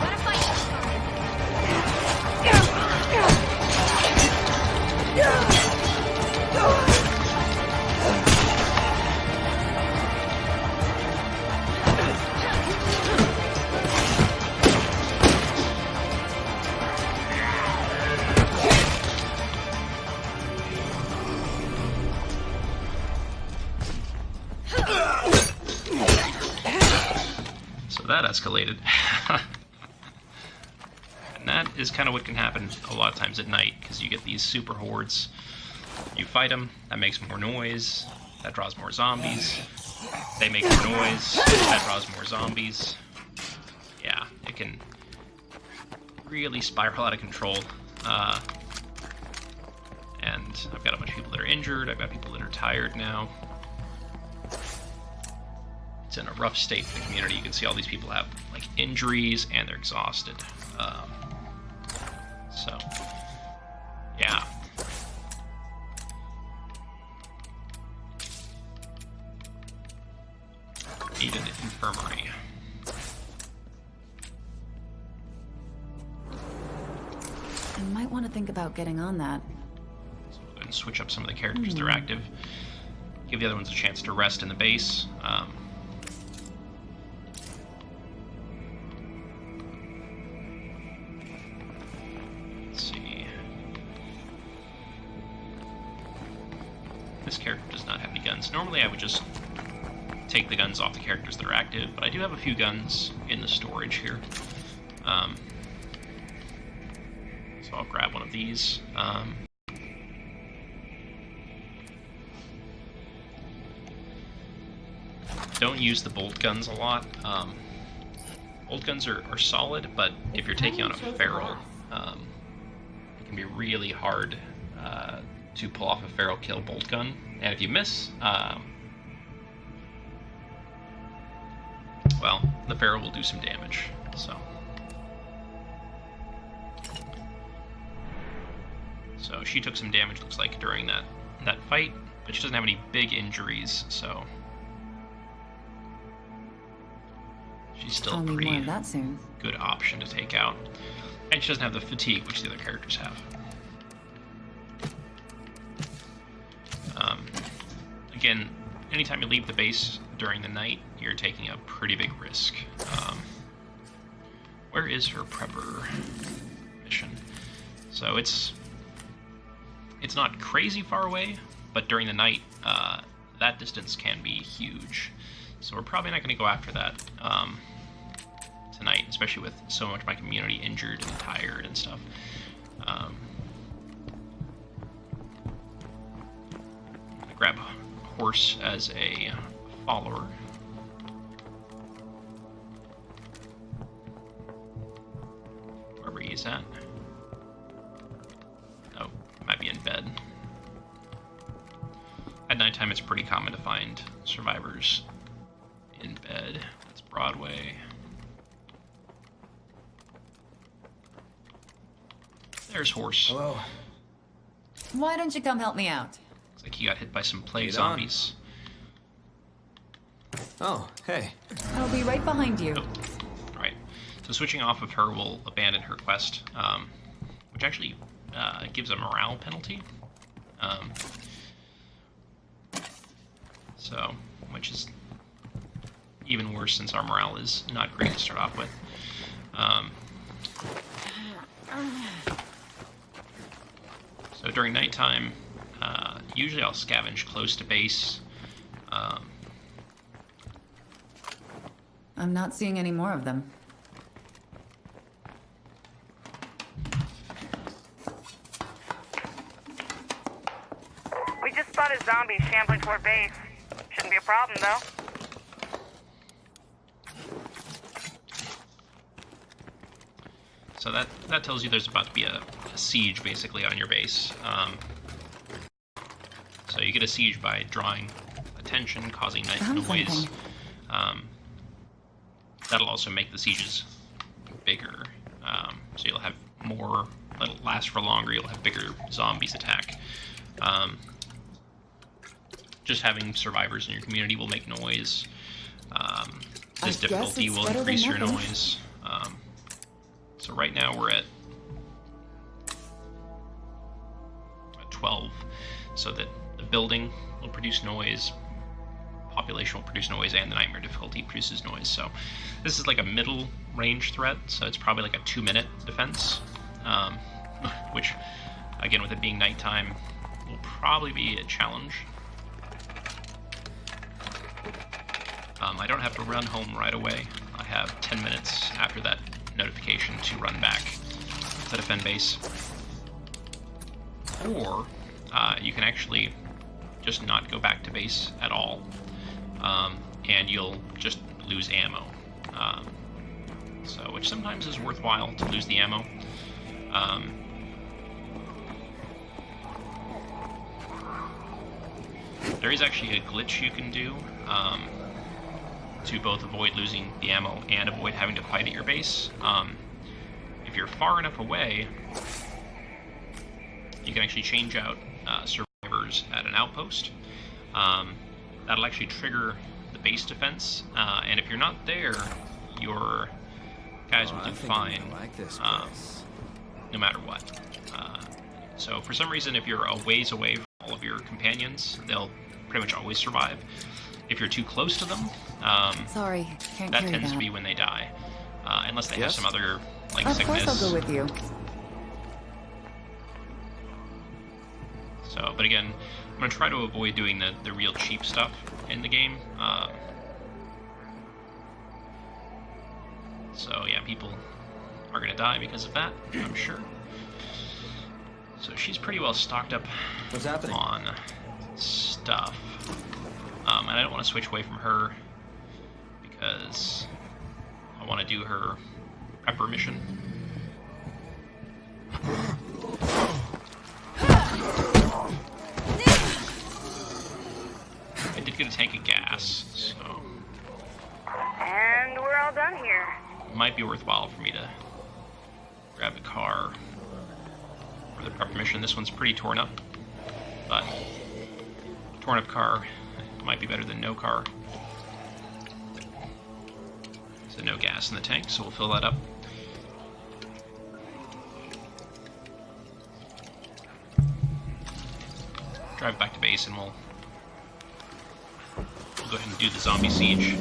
Gotta fight! So that escalated. And that is kind of what can happen a lot of times at night, because you get these super hordes. You fight them, that makes more noise, that draws more zombies. They make more noise, that draws more zombies. Yeah, it can really spiral out of control. And I've got a bunch of people that are injured, I've got people that are tired now. It's in a rough state for the community. You can see all these people have like injuries and they're exhausted. So, yeah. Need an infirmary. I might want to think about getting on that. So we'll go ahead and switch up some of the characters that are active. Give the other ones a chance to rest in the base. Let's see. This character does not have any guns. Normally I would just take the guns off the characters that are active, but I do have a few guns in the storage here. So I'll grab one of these. Don't use the bolt guns a lot. Bolt guns are solid, but if you're taking on a feral, it can be really hard to pull off a feral kill bolt gun. And if you miss, well, the feral will do some damage. So she took some damage, looks like, during that fight, but she doesn't have any big injuries, so she's still a pretty more of that soon. good option to take out. And she doesn't have the fatigue, which the other characters have. Again, anytime you leave the base during the night, you're taking a pretty big risk. Where is her prepper mission? So it's not crazy far away, but during the night, that distance can be huge. So we're probably not going to go after that tonight, especially with so much of my community injured and tired and stuff. I'm going to grab a horse as a follower. Wherever he's at. Oh, he might be in bed. At nighttime, it's pretty common to find survivors in bed. That's Broadway. There's Horse. Hello. Why don't you come help me out? Looks like he got hit by some plague Lead on. zombies. Oh, hey. I'll be right behind you. Oh, right. So switching off of her will abandon her quest, which actually gives a morale penalty. So, which is even worse since our morale is not great to start off with. So during nighttime, usually I'll scavenge close to base. I'm not seeing any more of them. We just spotted zombies shambling toward base. Shouldn't be a problem, though. So that tells you there's about to be a siege, basically, on your base. So you get a siege by drawing attention, causing noise. That'll also make the sieges bigger. So you'll have more, that'll last for longer, you'll have bigger zombies attack. Just having survivors in your community will make noise. This difficulty will increase your noise. So right now we're at 12, so that the building will produce noise, population will produce noise, and the nightmare difficulty produces noise. So this is like a middle range threat, so it's probably like a 2-minute defense, which, again, with it being nighttime, will probably be a challenge. I don't have to run home right away. I have 10 minutes after that notification to run back to the defend base. Or you can actually just not go back to base at all, and you'll just lose ammo. Which sometimes is worthwhile to lose the ammo. There is actually a glitch you can do to both avoid losing the ammo and avoid having to fight at your base. If you're far enough away, you can actually change out survivors at an outpost. That'll actually trigger the base defense, and if you're not there, your guys will do fine, no matter what. So for some reason, if you're a ways away from all of your companions, they'll pretty much always survive. If you're too close to them, Sorry, can't that carry tends that. to be when they die, unless they have some other, like, Of sickness. course I'll go with you. So, but again, I'm going to try to avoid doing the real cheap stuff in the game. So yeah, people are going to die because of that, I'm sure. So she's pretty well stocked up on stuff. And I don't want to switch away from her because I want to do her prepper mission. I did get a tank of gas, so And we're all done here. it might be worthwhile for me to grab the car for the prepper mission. This one's pretty torn up, but torn up car might be better than no car. So no gas in the tank, so we'll fill that up. Drive back to base and we'll go ahead and do the zombie siege.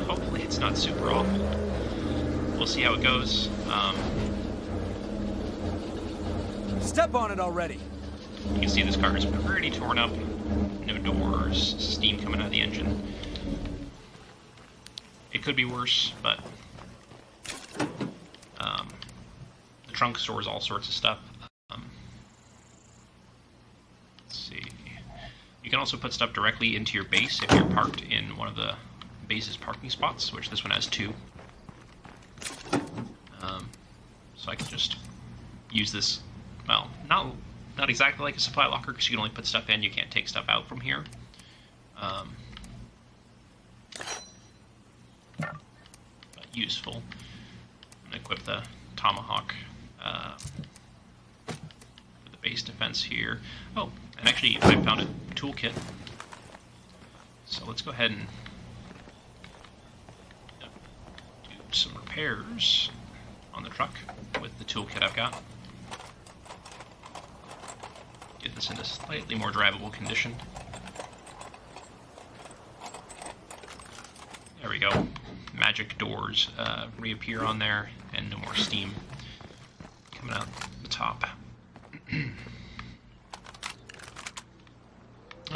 Hopefully it's not super awful. We'll see how it goes. Step on it already. You can see this car is pretty torn up. No doors, steam coming out of the engine. It could be worse, but the trunk stores all sorts of stuff. Let's see. You can also put stuff directly into your base if you're parked in one of the base's parking spots, which this one has 2. So I can just use this, well, not exactly like a supply locker, because you can only put stuff in, you can't take stuff out from here. But useful. I'm going to equip the Tomahawk for the base defense here. Oh, and actually I found a toolkit. So let's go ahead and do some repairs on the truck with the toolkit I've got. Get this into slightly more drivable condition. There we go. Magic doors reappear on there, and no more steam coming out the top. I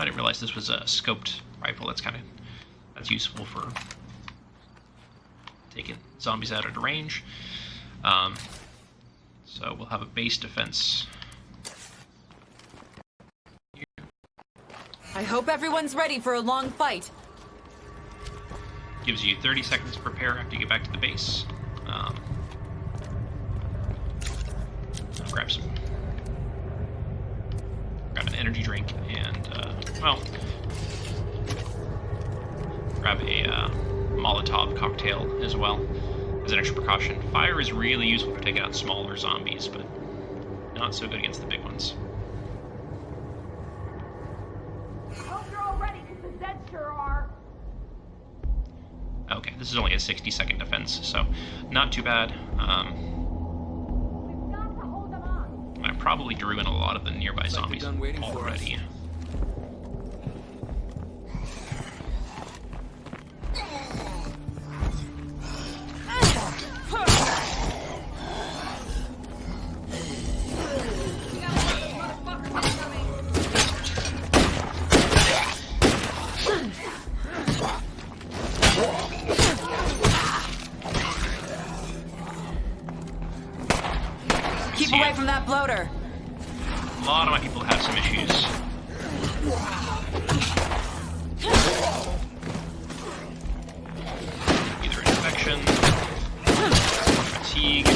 didn't realize this was a scoped rifle. That's useful for taking zombies out of the range. So we'll have a base defense. I hope everyone's ready for a long fight. Gives you 30 seconds to prepare after you get back to the base. grab an energy drink and, well, grab a Molotov cocktail as well as an extra precaution. Fire is really useful for taking out smaller zombies, but not so good against the big ones. Hope you're all ready, because the Zeds sure are. Okay, this is only a 60-second defense, so not too bad. We've got to hold them off. I probably drew in a lot of the nearby Looks like zombies they're done waiting for us. already. Keep away from that bloater. A lot of my people have some issues. Either infection, fatigue.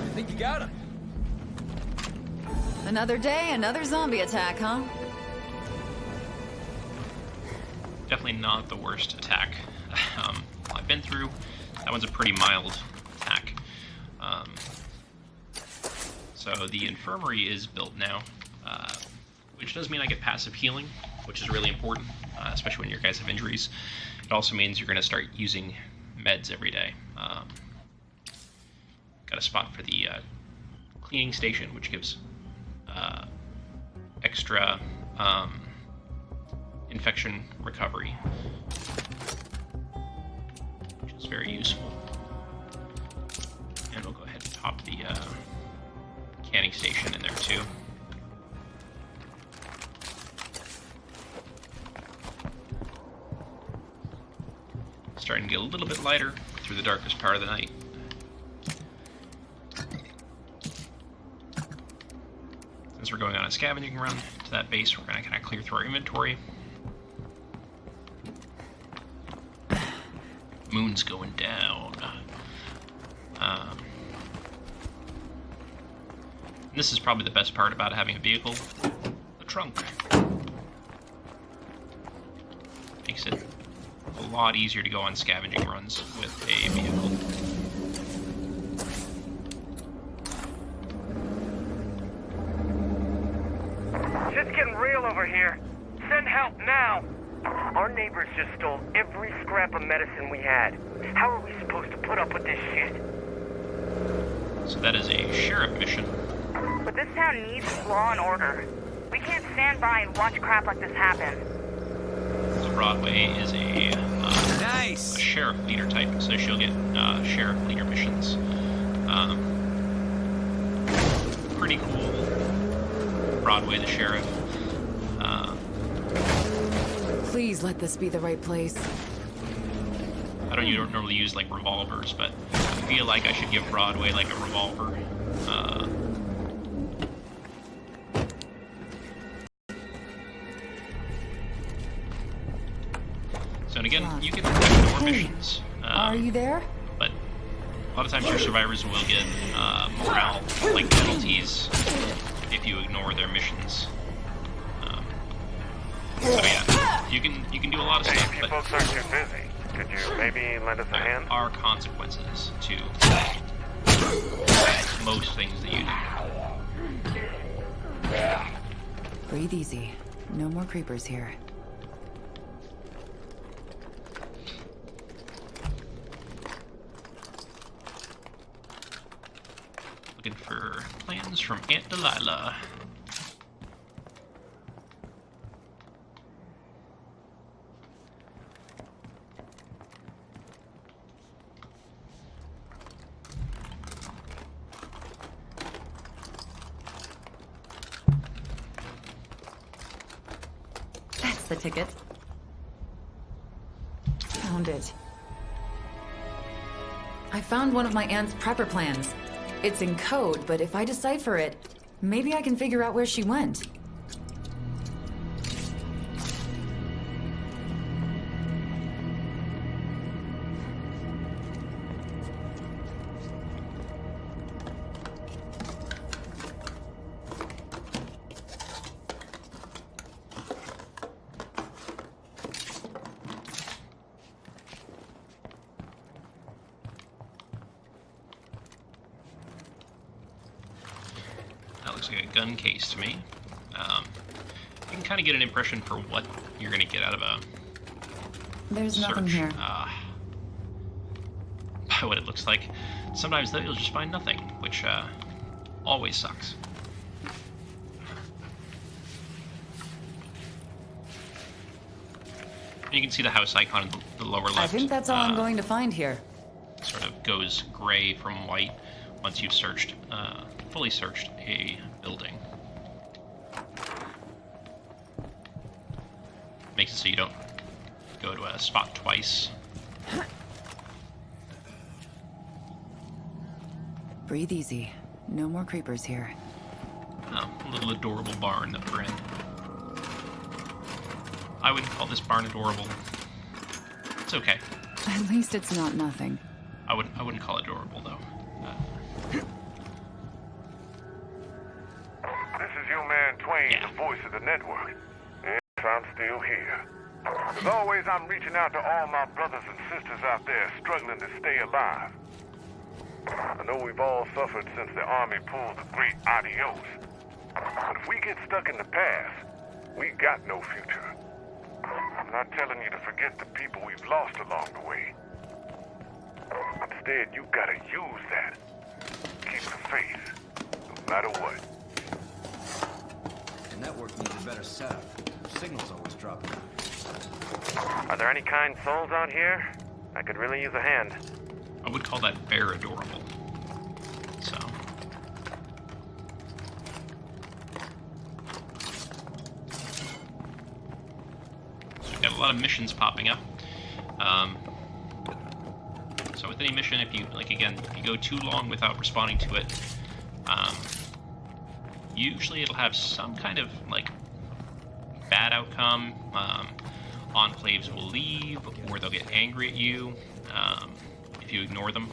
I think you got him. Another day, another zombie attack, huh? Definitely not the worst attack I've been through. That one's a pretty mild attack. So the infirmary is built now, which does mean I get passive healing, which is really important, especially when your guys have injuries. It also means you're going to start using meds every day. Got a spot for the cleaning station, which gives extra infection recovery, which is very useful. And we'll go ahead and pop the canning station in there too. Starting to get a little bit lighter through the darkest part of the night. Since we're going on a scavenging run to that base, we're going to kind of clear through our inventory. Moon's going down. This is probably the best part about having a vehicle, the trunk. Makes it a lot easier to go on scavenging runs with a vehicle. Shit's getting real over here. Send help now. Our neighbors just stole every scrap of medicine we had. How are we supposed to put up with this shit? So that is a sheriff mission. But this town needs law and order. We can't stand by and watch crap like this happen. So Broadway is a Nice. sheriff leader type, so she'll get sheriff leader missions. Pretty cool. Broadway the sheriff. Please let this be the right place. I don't normally use like revolvers, but I feel like I should give Broadway like a revolver. So and again, you can collect more missions. Are you there? But a lot of times your survivors will get morale like penalties if you ignore their missions. So yeah, you can do a lot of Hey, stuff, if you but folks aren't too busy, could you maybe lend us a there hand? are consequences to most things that you do. Breathe easy. No more creepers here. Looking for plans from Aunt Delilah. That's the ticket. Found it. I found one of my aunt's prepper plans. It's in code, but if I decipher it, Maybe I can figure out where she went. That looks like a gun case to me. You can kind of get an impression for what you're going to get out of a There's search nothing here. by what it looks like. Sometimes, though, you'll just find nothing, which always sucks. And you can see the house icon in the lower left. I think that's all I'm going to find here. Sort of goes gray from white once you've searched, fully searched a building. Makes it so you don't go to a spot twice. Breathe easy. No more creepers here. A little adorable barn that we're in. I wouldn't call this barn adorable. It's okay. At least it's not nothing. I wouldn't call it adorable though. This is your man Twain, Yeah. the voice of the network. Yes, I'm still here. As always, I'm reaching out to all my brothers and sisters out there struggling to stay alive. I know we've all suffered since the Army pulled the great adios. But if we get stuck in the past, we got no future. I'm not telling you to forget the people we've lost along the way. Instead, you gotta use that. Keep the faith, no matter what. The network needs a better setup. Signal's always dropping out. Are there any kind souls out here? I could really use a hand. I would call that bear adorable. So. We've got a lot of missions popping up. So with any mission, if you, like, again, if you go too long without responding to it, usually it'll have some kind of, like, bad outcome. Enclaves will leave, or they'll get angry at you if you ignore them.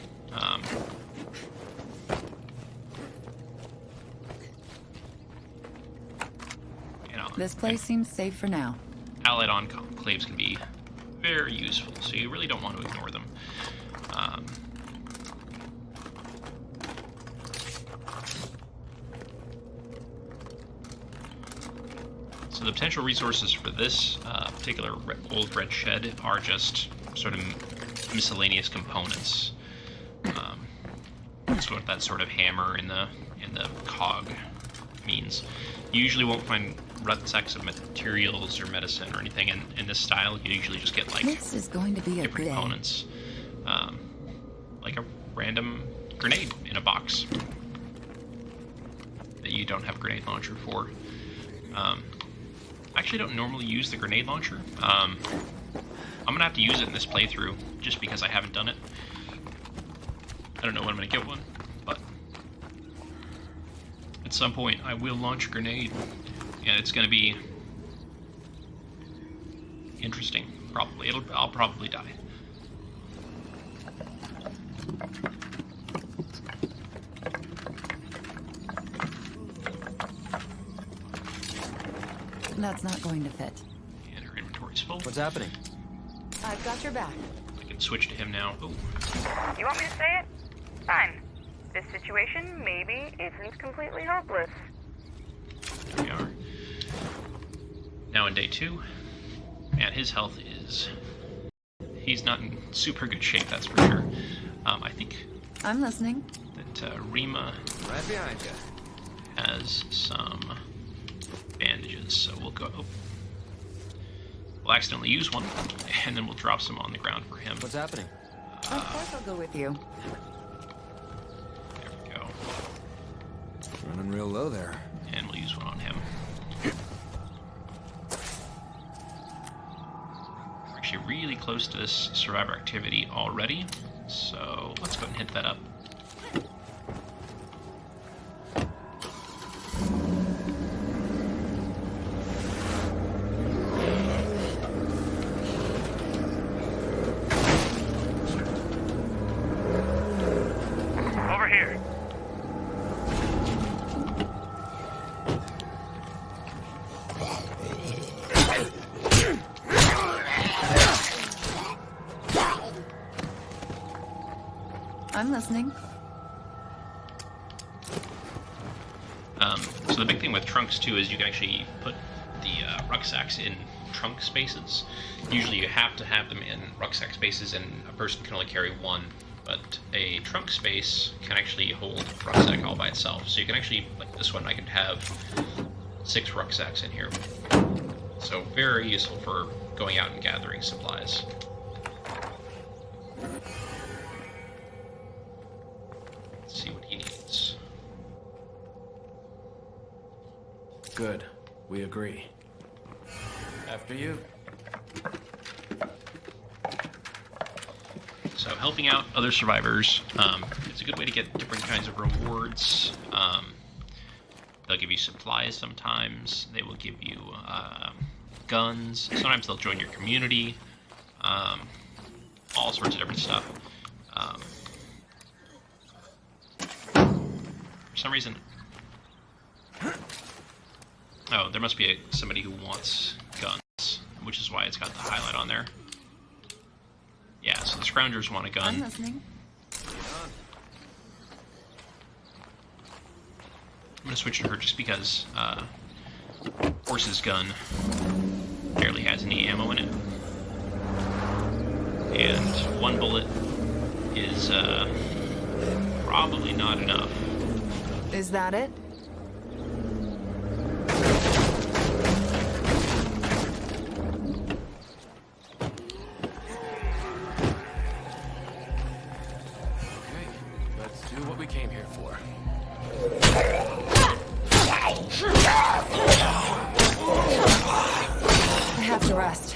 You know, This place seems safe for now. allied enclaves can be very useful, so you really don't want to ignore them. So the potential resources for this particular old red shed are just sort of miscellaneous components. That's what that sort of hammer in the cog means. You usually won't find rucksacks of materials or medicine or anything in this style. You usually just get like This is going to be a different good day. components, like a random grenade in a box that you don't have a grenade launcher for. I actually don't normally use the grenade launcher. I'm gonna have to use it in this playthrough just because I haven't done it. I don't know when I'm gonna get one, but at some point I will launch a grenade, and it's gonna be interesting. Probably I'll probably die. That's not going to fit. And her inventory's full. What's happening? I've got your back. I can switch to him now. Oh, You want me to say it? Fine. This situation maybe isn't completely hopeless. there we are. Now in day 2, and his health is... He's not in super good shape, that's for sure. I think I'm listening. that Rima Right behind you. has some bandages, so we'll go... Oh. We'll accidentally use one, and then we'll drop some on the ground for him. What's happening? Of course I'll go with you. There we go. Running real low there. And we'll use one on him. We're actually really close to this survivor activity already, so let's go ahead and hit that up. I'm listening. So the big thing with trunks too is you can actually put the rucksacks in trunk spaces. Usually you have to have them in rucksack spaces, and a person can only carry one. But a trunk space can actually hold a rucksack all by itself. So you can actually, like this one, I could have 6 rucksacks in here. So very useful for going out and gathering supplies. Let's see what he needs. Good. We agree. After you. So helping out other survivors, it's a good way to get different kinds of rewards. They'll give you supplies sometimes. They will give you guns. Sometimes they'll join your community. All sorts of different stuff. For some reason... Oh, there must be somebody who wants guns, which is why it's got the highlight on there. Yeah, so the scroungers want a gun. I'm listening. I'm gonna switch to her just because Horse's gun barely has any ammo in it. And 1 bullet is probably not enough. Is that it? I have to rest.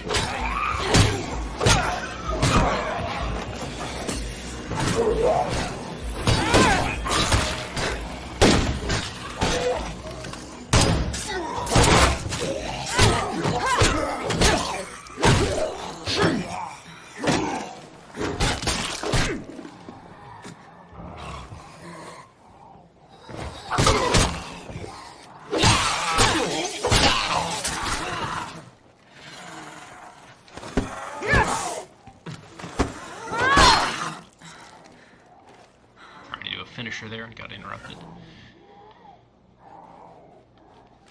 Finisher there and got interrupted.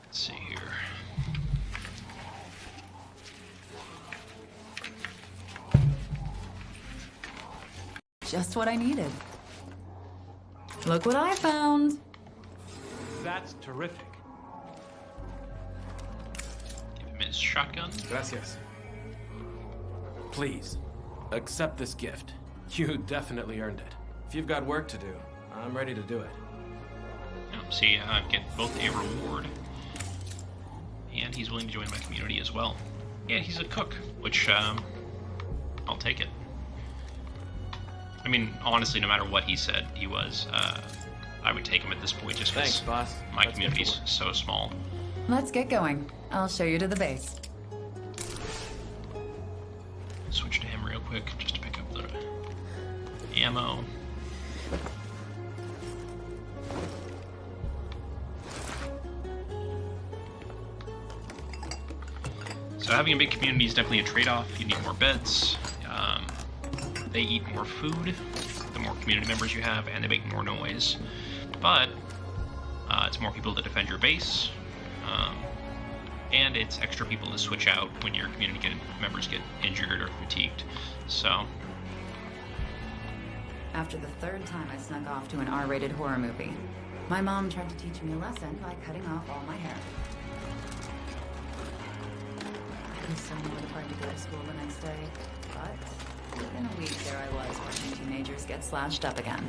Let's see here. Just what I needed. Look what I found. That's terrific. Give him his shotgun. Gracias. Please, accept this gift. You definitely earned it. If you've got work to do, I'm ready to do it. See, I get both a reward, and he's willing to join my community as well. Yeah, he's a cook, which, I'll take it. I mean, honestly, no matter what he said he was, I would take him at this point just because my community's so small. Let's get going. I'll show you to the base. Switch to him real quick, just to pick up the ammo. So having a big community is definitely a trade-off. You need more beds. They eat more food, the more community members you have, and they make more noise. But it's more people to defend your base, and it's extra people to switch out when your community members get injured or fatigued. So. After the 3rd time I snuck off to an R-rated horror movie, my mom tried to teach me a lesson by cutting off all my hair. I was so mortified to go to school the next day, but within a week there I was watching teenagers get slashed up again.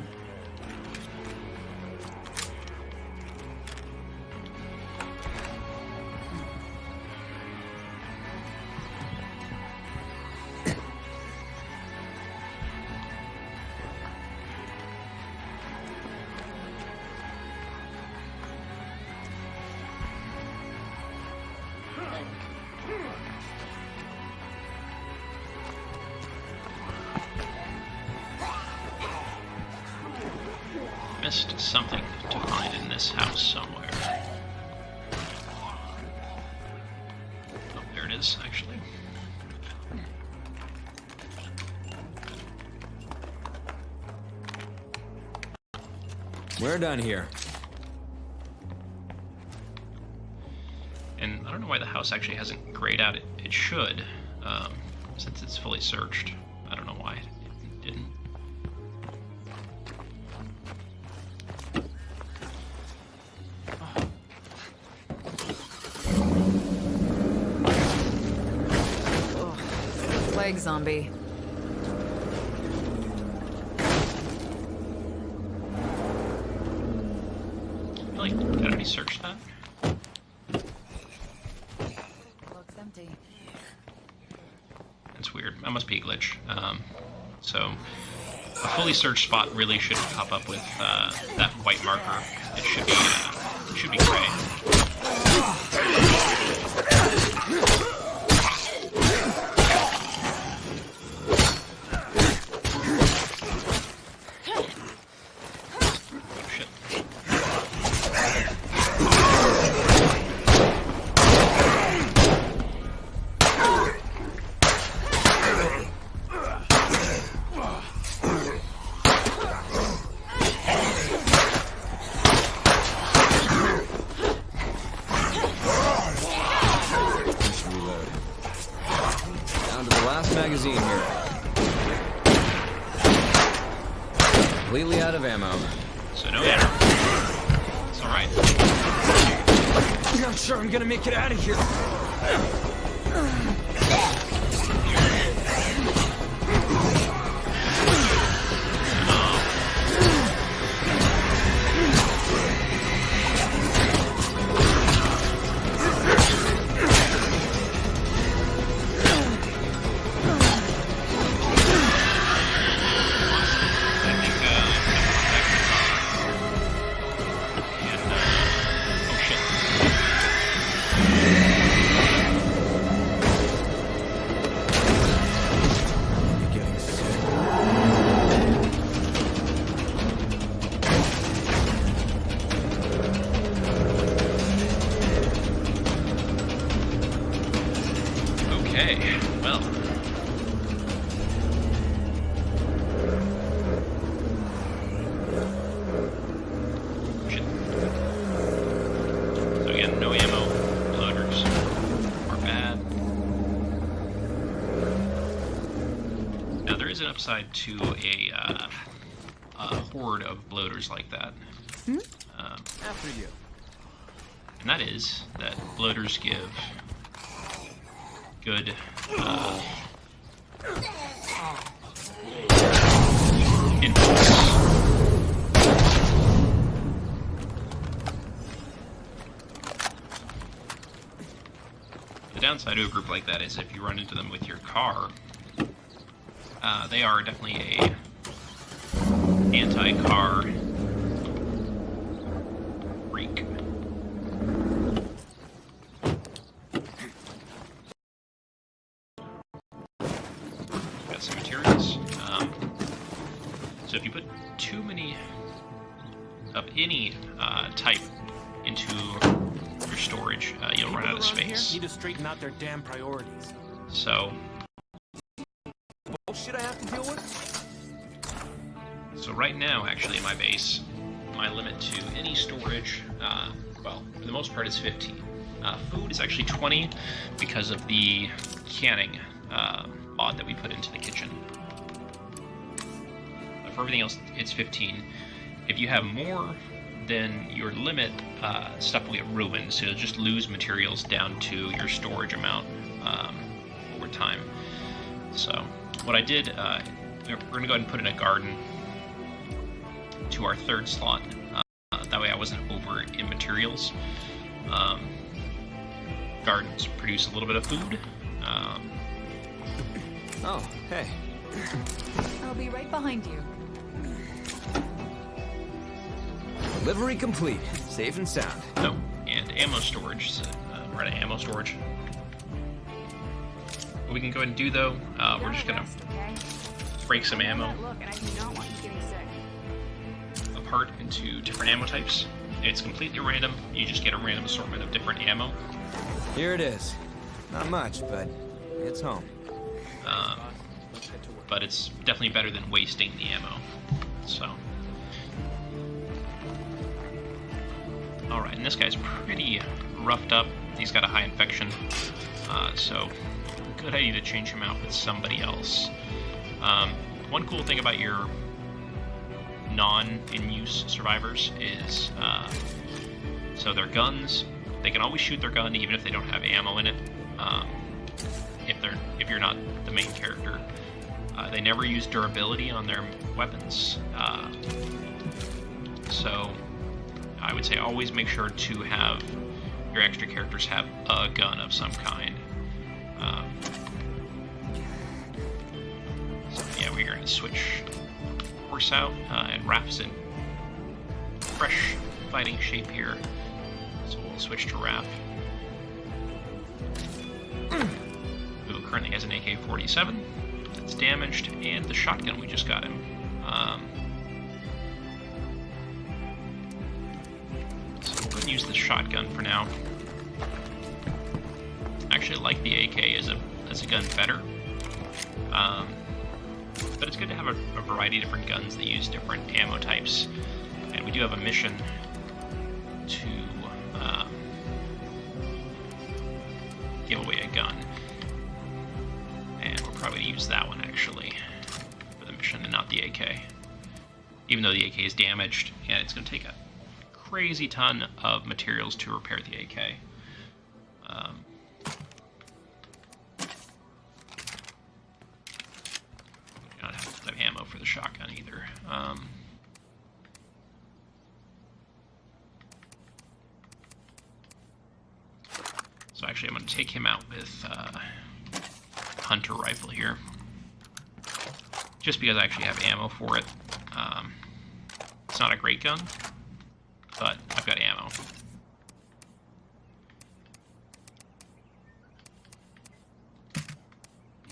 Missed something to find in this house somewhere. Oh, there it is, actually. We're done here. And I don't know why the house actually hasn't grayed out. It should, since it's fully searched. I don't know why it didn't. Plague zombie. Like, did I already search that? Looks empty. That's weird. That must be a glitch. So, a fully searched spot really shouldn't pop up with that white marker. It should be gray. Magazine here. Completely out of ammo. So no ammo. It's alright. I'm not sure I'm gonna make it out of here. Okay, well. Shit. So again, no ammo, loaders are bad. Now there is an upside to a horde of bloaters like that. After you. And that is that bloaters give good influence. The downside to a group like that is if you run into them with your car, they are definitely a anti-car freak. Got some materials. So if you put too many of any type into your storage, you'll run out of space. Need to straighten out their damn priorities. So Bullshit I have to deal with? So right now, actually, in my base, my limit to any storage, well, for the most part, is 15. Food is actually 20 because of the canning mod that we put into the kitchen. But for everything else, it's 15. If you have more than your limit, stuff will get ruined, so you'll just lose materials down to your storage amount over time. So what I did, we're going to go ahead and put in a garden to our third slot. That way I wasn't over in materials. Gardens produce a little bit of food. Oh, hey. I'll be right behind you. Delivery complete. Safe and sound. Oh, and ammo storage. So, we're at ammo storage. What we can go ahead and do though, we're just gonna break some ammo apart into different ammo types. It's completely random. You just get a random assortment of different ammo. Here it is. Not much, but it's home. But it's definitely better than wasting the ammo. So Alright, and this guy's pretty roughed up. He's got a high infection, so good idea to change him out with somebody else. One cool thing about your non-in-use survivors is, so their guns, they can always shoot their gun even if they don't have ammo in it. If you're not the main character, they never use durability on their weapons. So I would say always make sure to have your extra characters have a gun of some kind. So yeah, we're going to switch horse out, and Raph's in fresh fighting shape here. So we'll switch to Raph, who currently has an AK-47 that's damaged, and the shotgun we just got him. So we'll go ahead and use the shotgun for now. I actually like the AK as a gun better, but it's good to have a variety of different guns that use different ammo types. And we do have a mission to give away a gun, and we'll probably use that one actually for the mission and not the AK, even though the AK is damaged and it's going to take a crazy ton of materials to repair the AK. We don't have enough ammo for the shotgun either. So actually, I'm going to take him out with Hunter rifle here, just because I actually have ammo for it. It's not a great gun, but I've got ammo.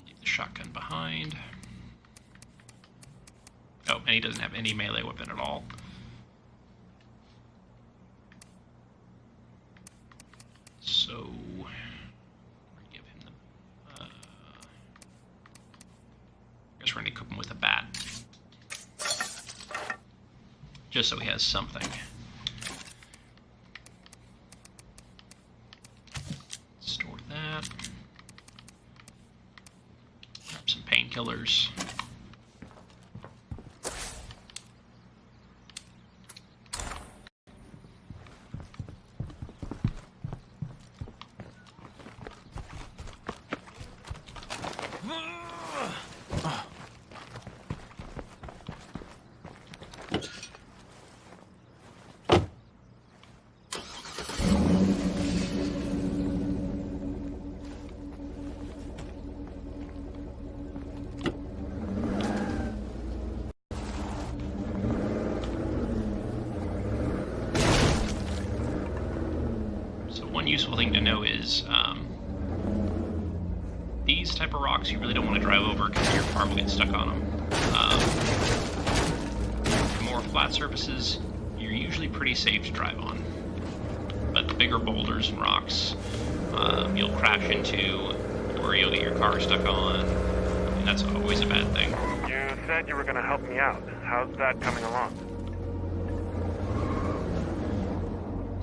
Leave the shotgun behind. Oh, and he doesn't have any melee weapon at all. So, give him the. I guess we're going to equip him with a bat, just so he has something. Store that. Grab some painkillers. One useful thing to know is these type of rocks you really don't want to drive over because your car will get stuck on them. More flat surfaces, you're usually pretty safe to drive on. But the bigger boulders and rocks, you'll crash into, or you'll get your car stuck on, and that's always a bad thing. You said you were going to help me out. How's that coming along?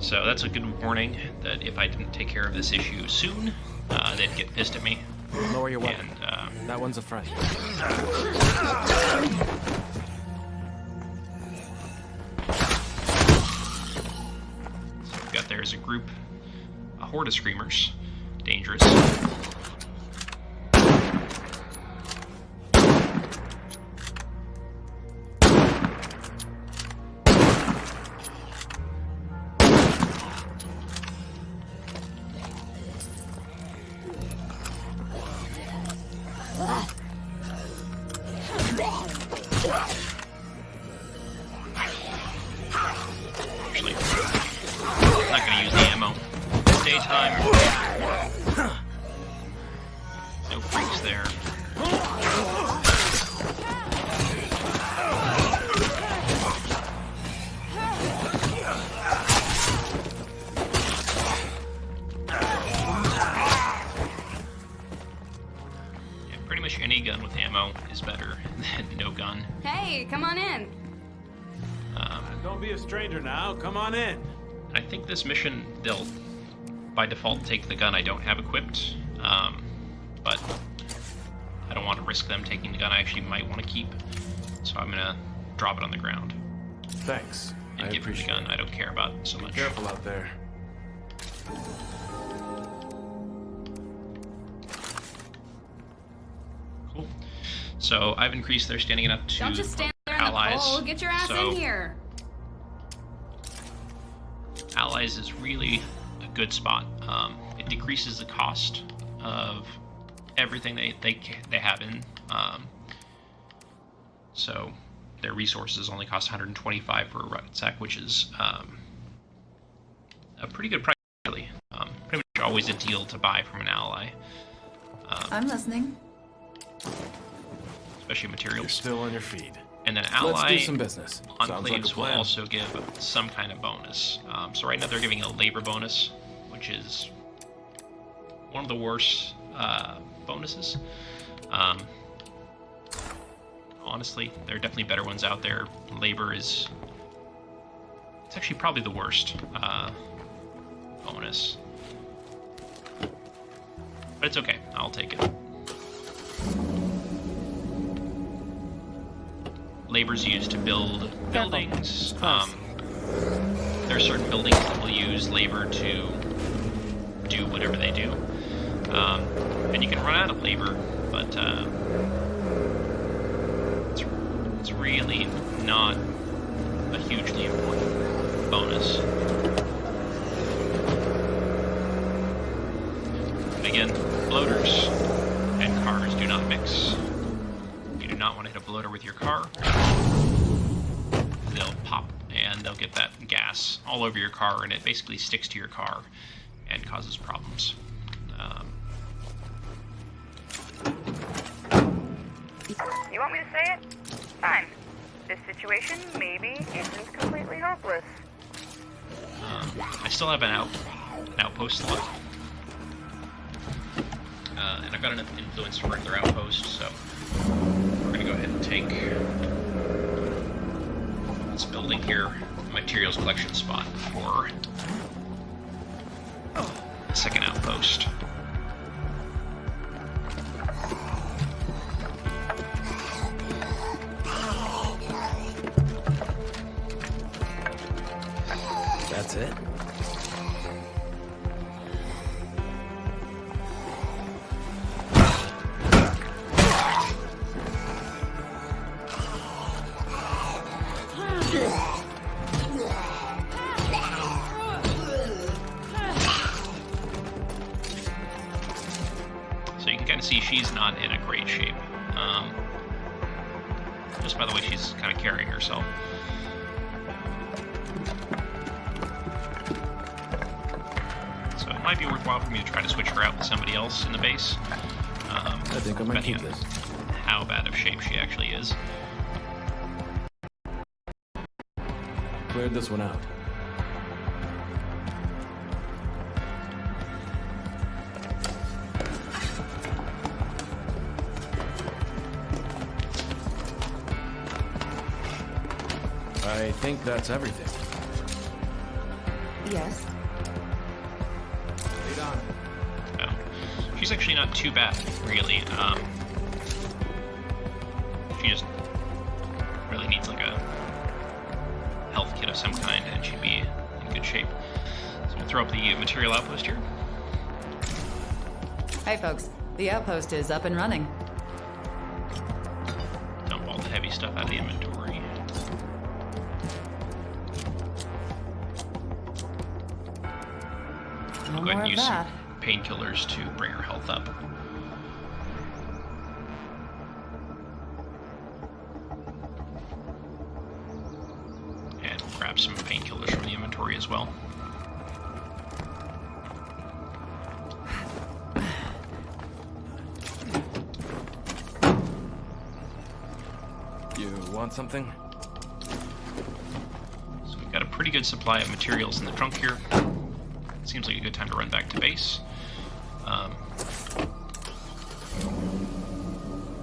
So that's a good warning that if I didn't take care of this issue soon, they'd get pissed at me. Lower your weapon. And, that one's a friend. So we've got there as a group, a horde of screamers, dangerous. Actually, I'm not going to use the ammo. Daytime. No freaks there. Yeah, pretty much any gun with ammo is better than no gun. Hey, come on in. Don't be a stranger now. Come on in. I think this mission, they'll by default take the gun I don't have equipped, but I don't want to risk them taking the gun I actually might want to keep, so I'm gonna drop it on the ground. Thanks. And give me the gun I don't care about so much. Be careful out there. Cool. So I've increased their standing up to Don't just stand there in the allies. pole. Get your ass in here. Allies is really a good spot. It decreases the cost of everything they have in. So their resources only cost 125 for a rucksack, which is a pretty good price, really. Pretty much always a deal to buy from an ally. I'm listening. Especially materials. You're still on your feet. And then ally Let's do some business. enclaves will also give some kind of bonus. So right now they're giving a labor bonus, which is one of the worst bonuses. Honestly, there are definitely better ones out there. Labor is... it's actually probably the worst bonus. But it's okay. I'll take it. Labor's used to build buildings. There are certain buildings that will use labor to do whatever they do. And you can run out of labor, but it's really not a hugely important bonus. And again, bloaters and cars do not mix. You do not want to hit a bloater with your car. They'll pop and they'll get that gas all over your car, and it basically sticks to your car and causes problems. You want me to say it? Fine. This situation maybe isn't completely hopeless. I still have an outpost slot. And I've got enough influence for another outpost, so we're gonna go ahead and take this building here, materials collection spot, for the second outpost. That's it? So you can kind of see she's not in a great shape. Just by the way she's kind of carrying herself. So it might be worthwhile for me to try to switch her out with somebody else in the base. I think I might keep depending on this. how bad of shape she actually is. Cleared this one out. I think that's everything. Yes. Lead on. So, she's actually not too bad, really. She just really needs like a health kit of some kind, and she'd be in good shape. So we'll throw up the material outpost here. Hey folks, the outpost is up and running. Dump all the heavy stuff out of the inventory. No Go ahead more and of use that. some painkillers to bring her health up. And we'll grab some painkillers from the inventory as well. You want something? So we've got a pretty good supply of materials in the trunk here. Seems like a good time to run back to base.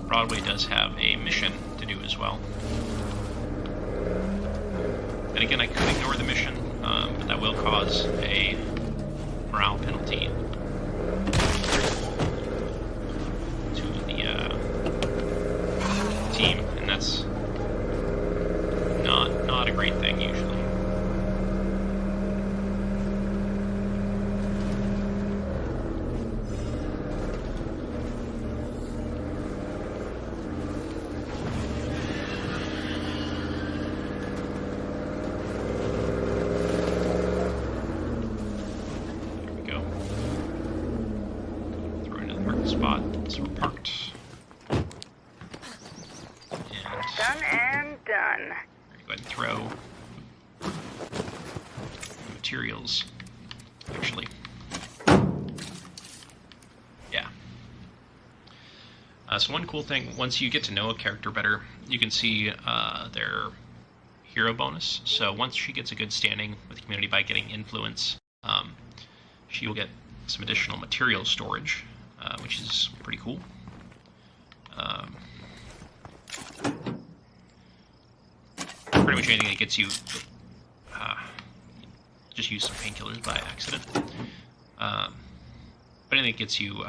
Broadway does have a mission to do as well. And again, I could ignore the mission, but that will cause a morale penalty to the team, and that's not a great thing usually. Spot, so we're parked. And Done and done. go ahead and throw materials. Actually, yeah. So one cool thing, once you get to know a character better, you can see their hero bonus. So once she gets a good standing with the community by getting influence, she will get some additional material storage. Which is pretty cool. Pretty much anything that gets you... just use some painkillers by accident. But anything that gets you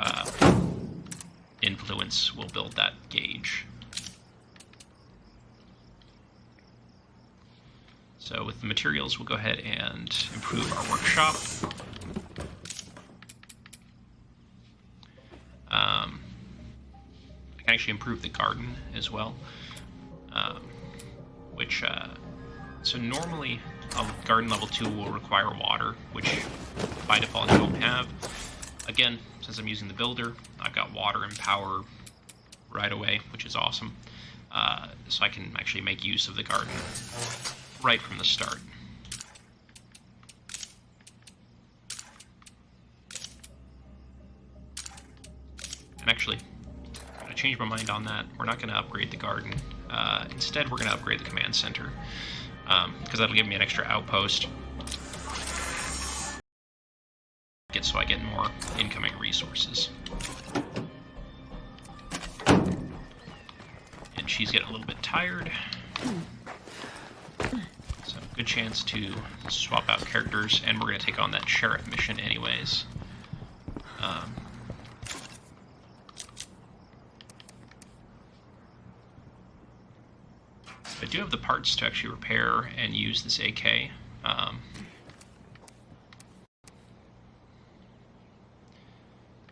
influence will build that gauge. So with the materials, we'll go ahead and improve our workshop. I can actually improve the garden as well, so normally a garden level 2 will require water, which by default you don't have. Again, since I'm using the builder, I've got water and power right away, which is awesome. So I can actually make use of the garden right from the start. And actually, I'm going to change my mind on that. We're not going to upgrade the garden. Instead, we're going to upgrade the command center, because that'll give me an extra outpost. So I get more incoming resources. And she's getting a little bit tired. So good chance to swap out characters, and we're going to take on that sheriff mission anyways. I do have the parts to actually repair and use this AK.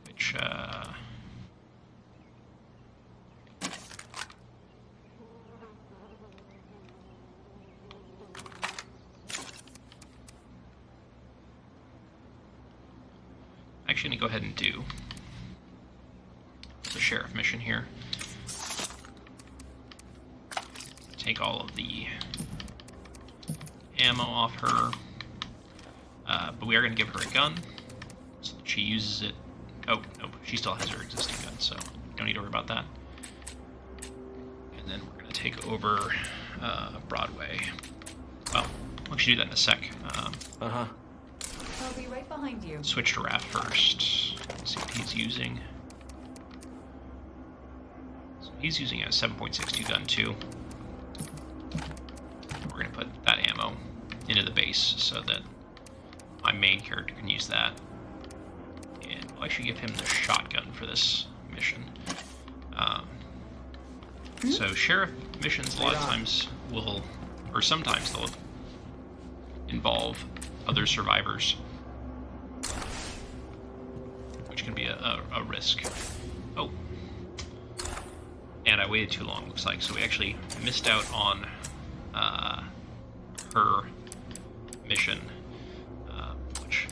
Which, actually going to go ahead and do the sheriff mission here. Take all of the ammo off her, but we are going to give her a gun so that she uses it. Oh, no, she still has her existing gun, so don't need to worry about that. And then we're going to take over Broadway. Well, we'll actually do that in a sec. I'll be right behind you. Switch to Raph first. Let's see what he's using. So he's using a 7.62 gun too. We're going to put that ammo into the base so that my main character can use that. And we'll actually give him the shotgun for this mission. So sheriff missions a lot of times will, or sometimes they'll involve other survivors, which can be a risk. Oh. And I waited too long, looks like, so we actually missed out on her mission, which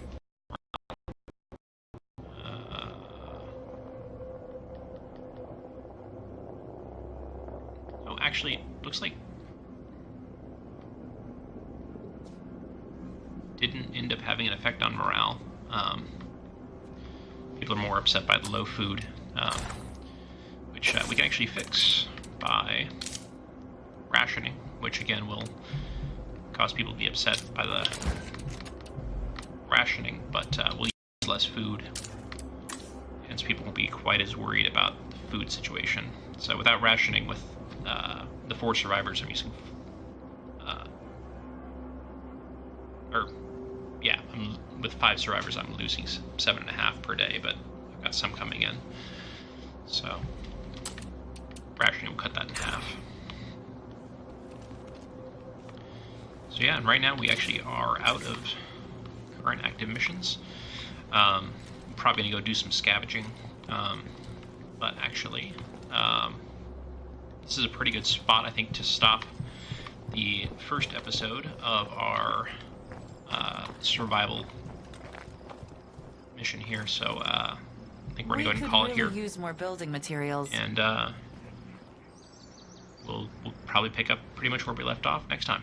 oh, actually, looks like didn't end up having an effect on morale. People are more upset by the low food, which we can actually fix by rationing, which again will cause people to be upset by the rationing, but we'll use less food, hence people won't be quite as worried about the food situation. So without rationing with the 4 survivors I'm using, or yeah, with 5 survivors, I'm losing 7.5 per day, but I've got some coming in. So rationing will cut that in half. So yeah, and right now we actually are out of current active missions. I'm probably gonna go do some scavenging, but actually, this is a pretty good spot, I think, to stop the first episode of our survival mission here. So I think we're gonna go ahead and call it here. Use more building materials. And we'll probably pick up pretty much where we left off next time.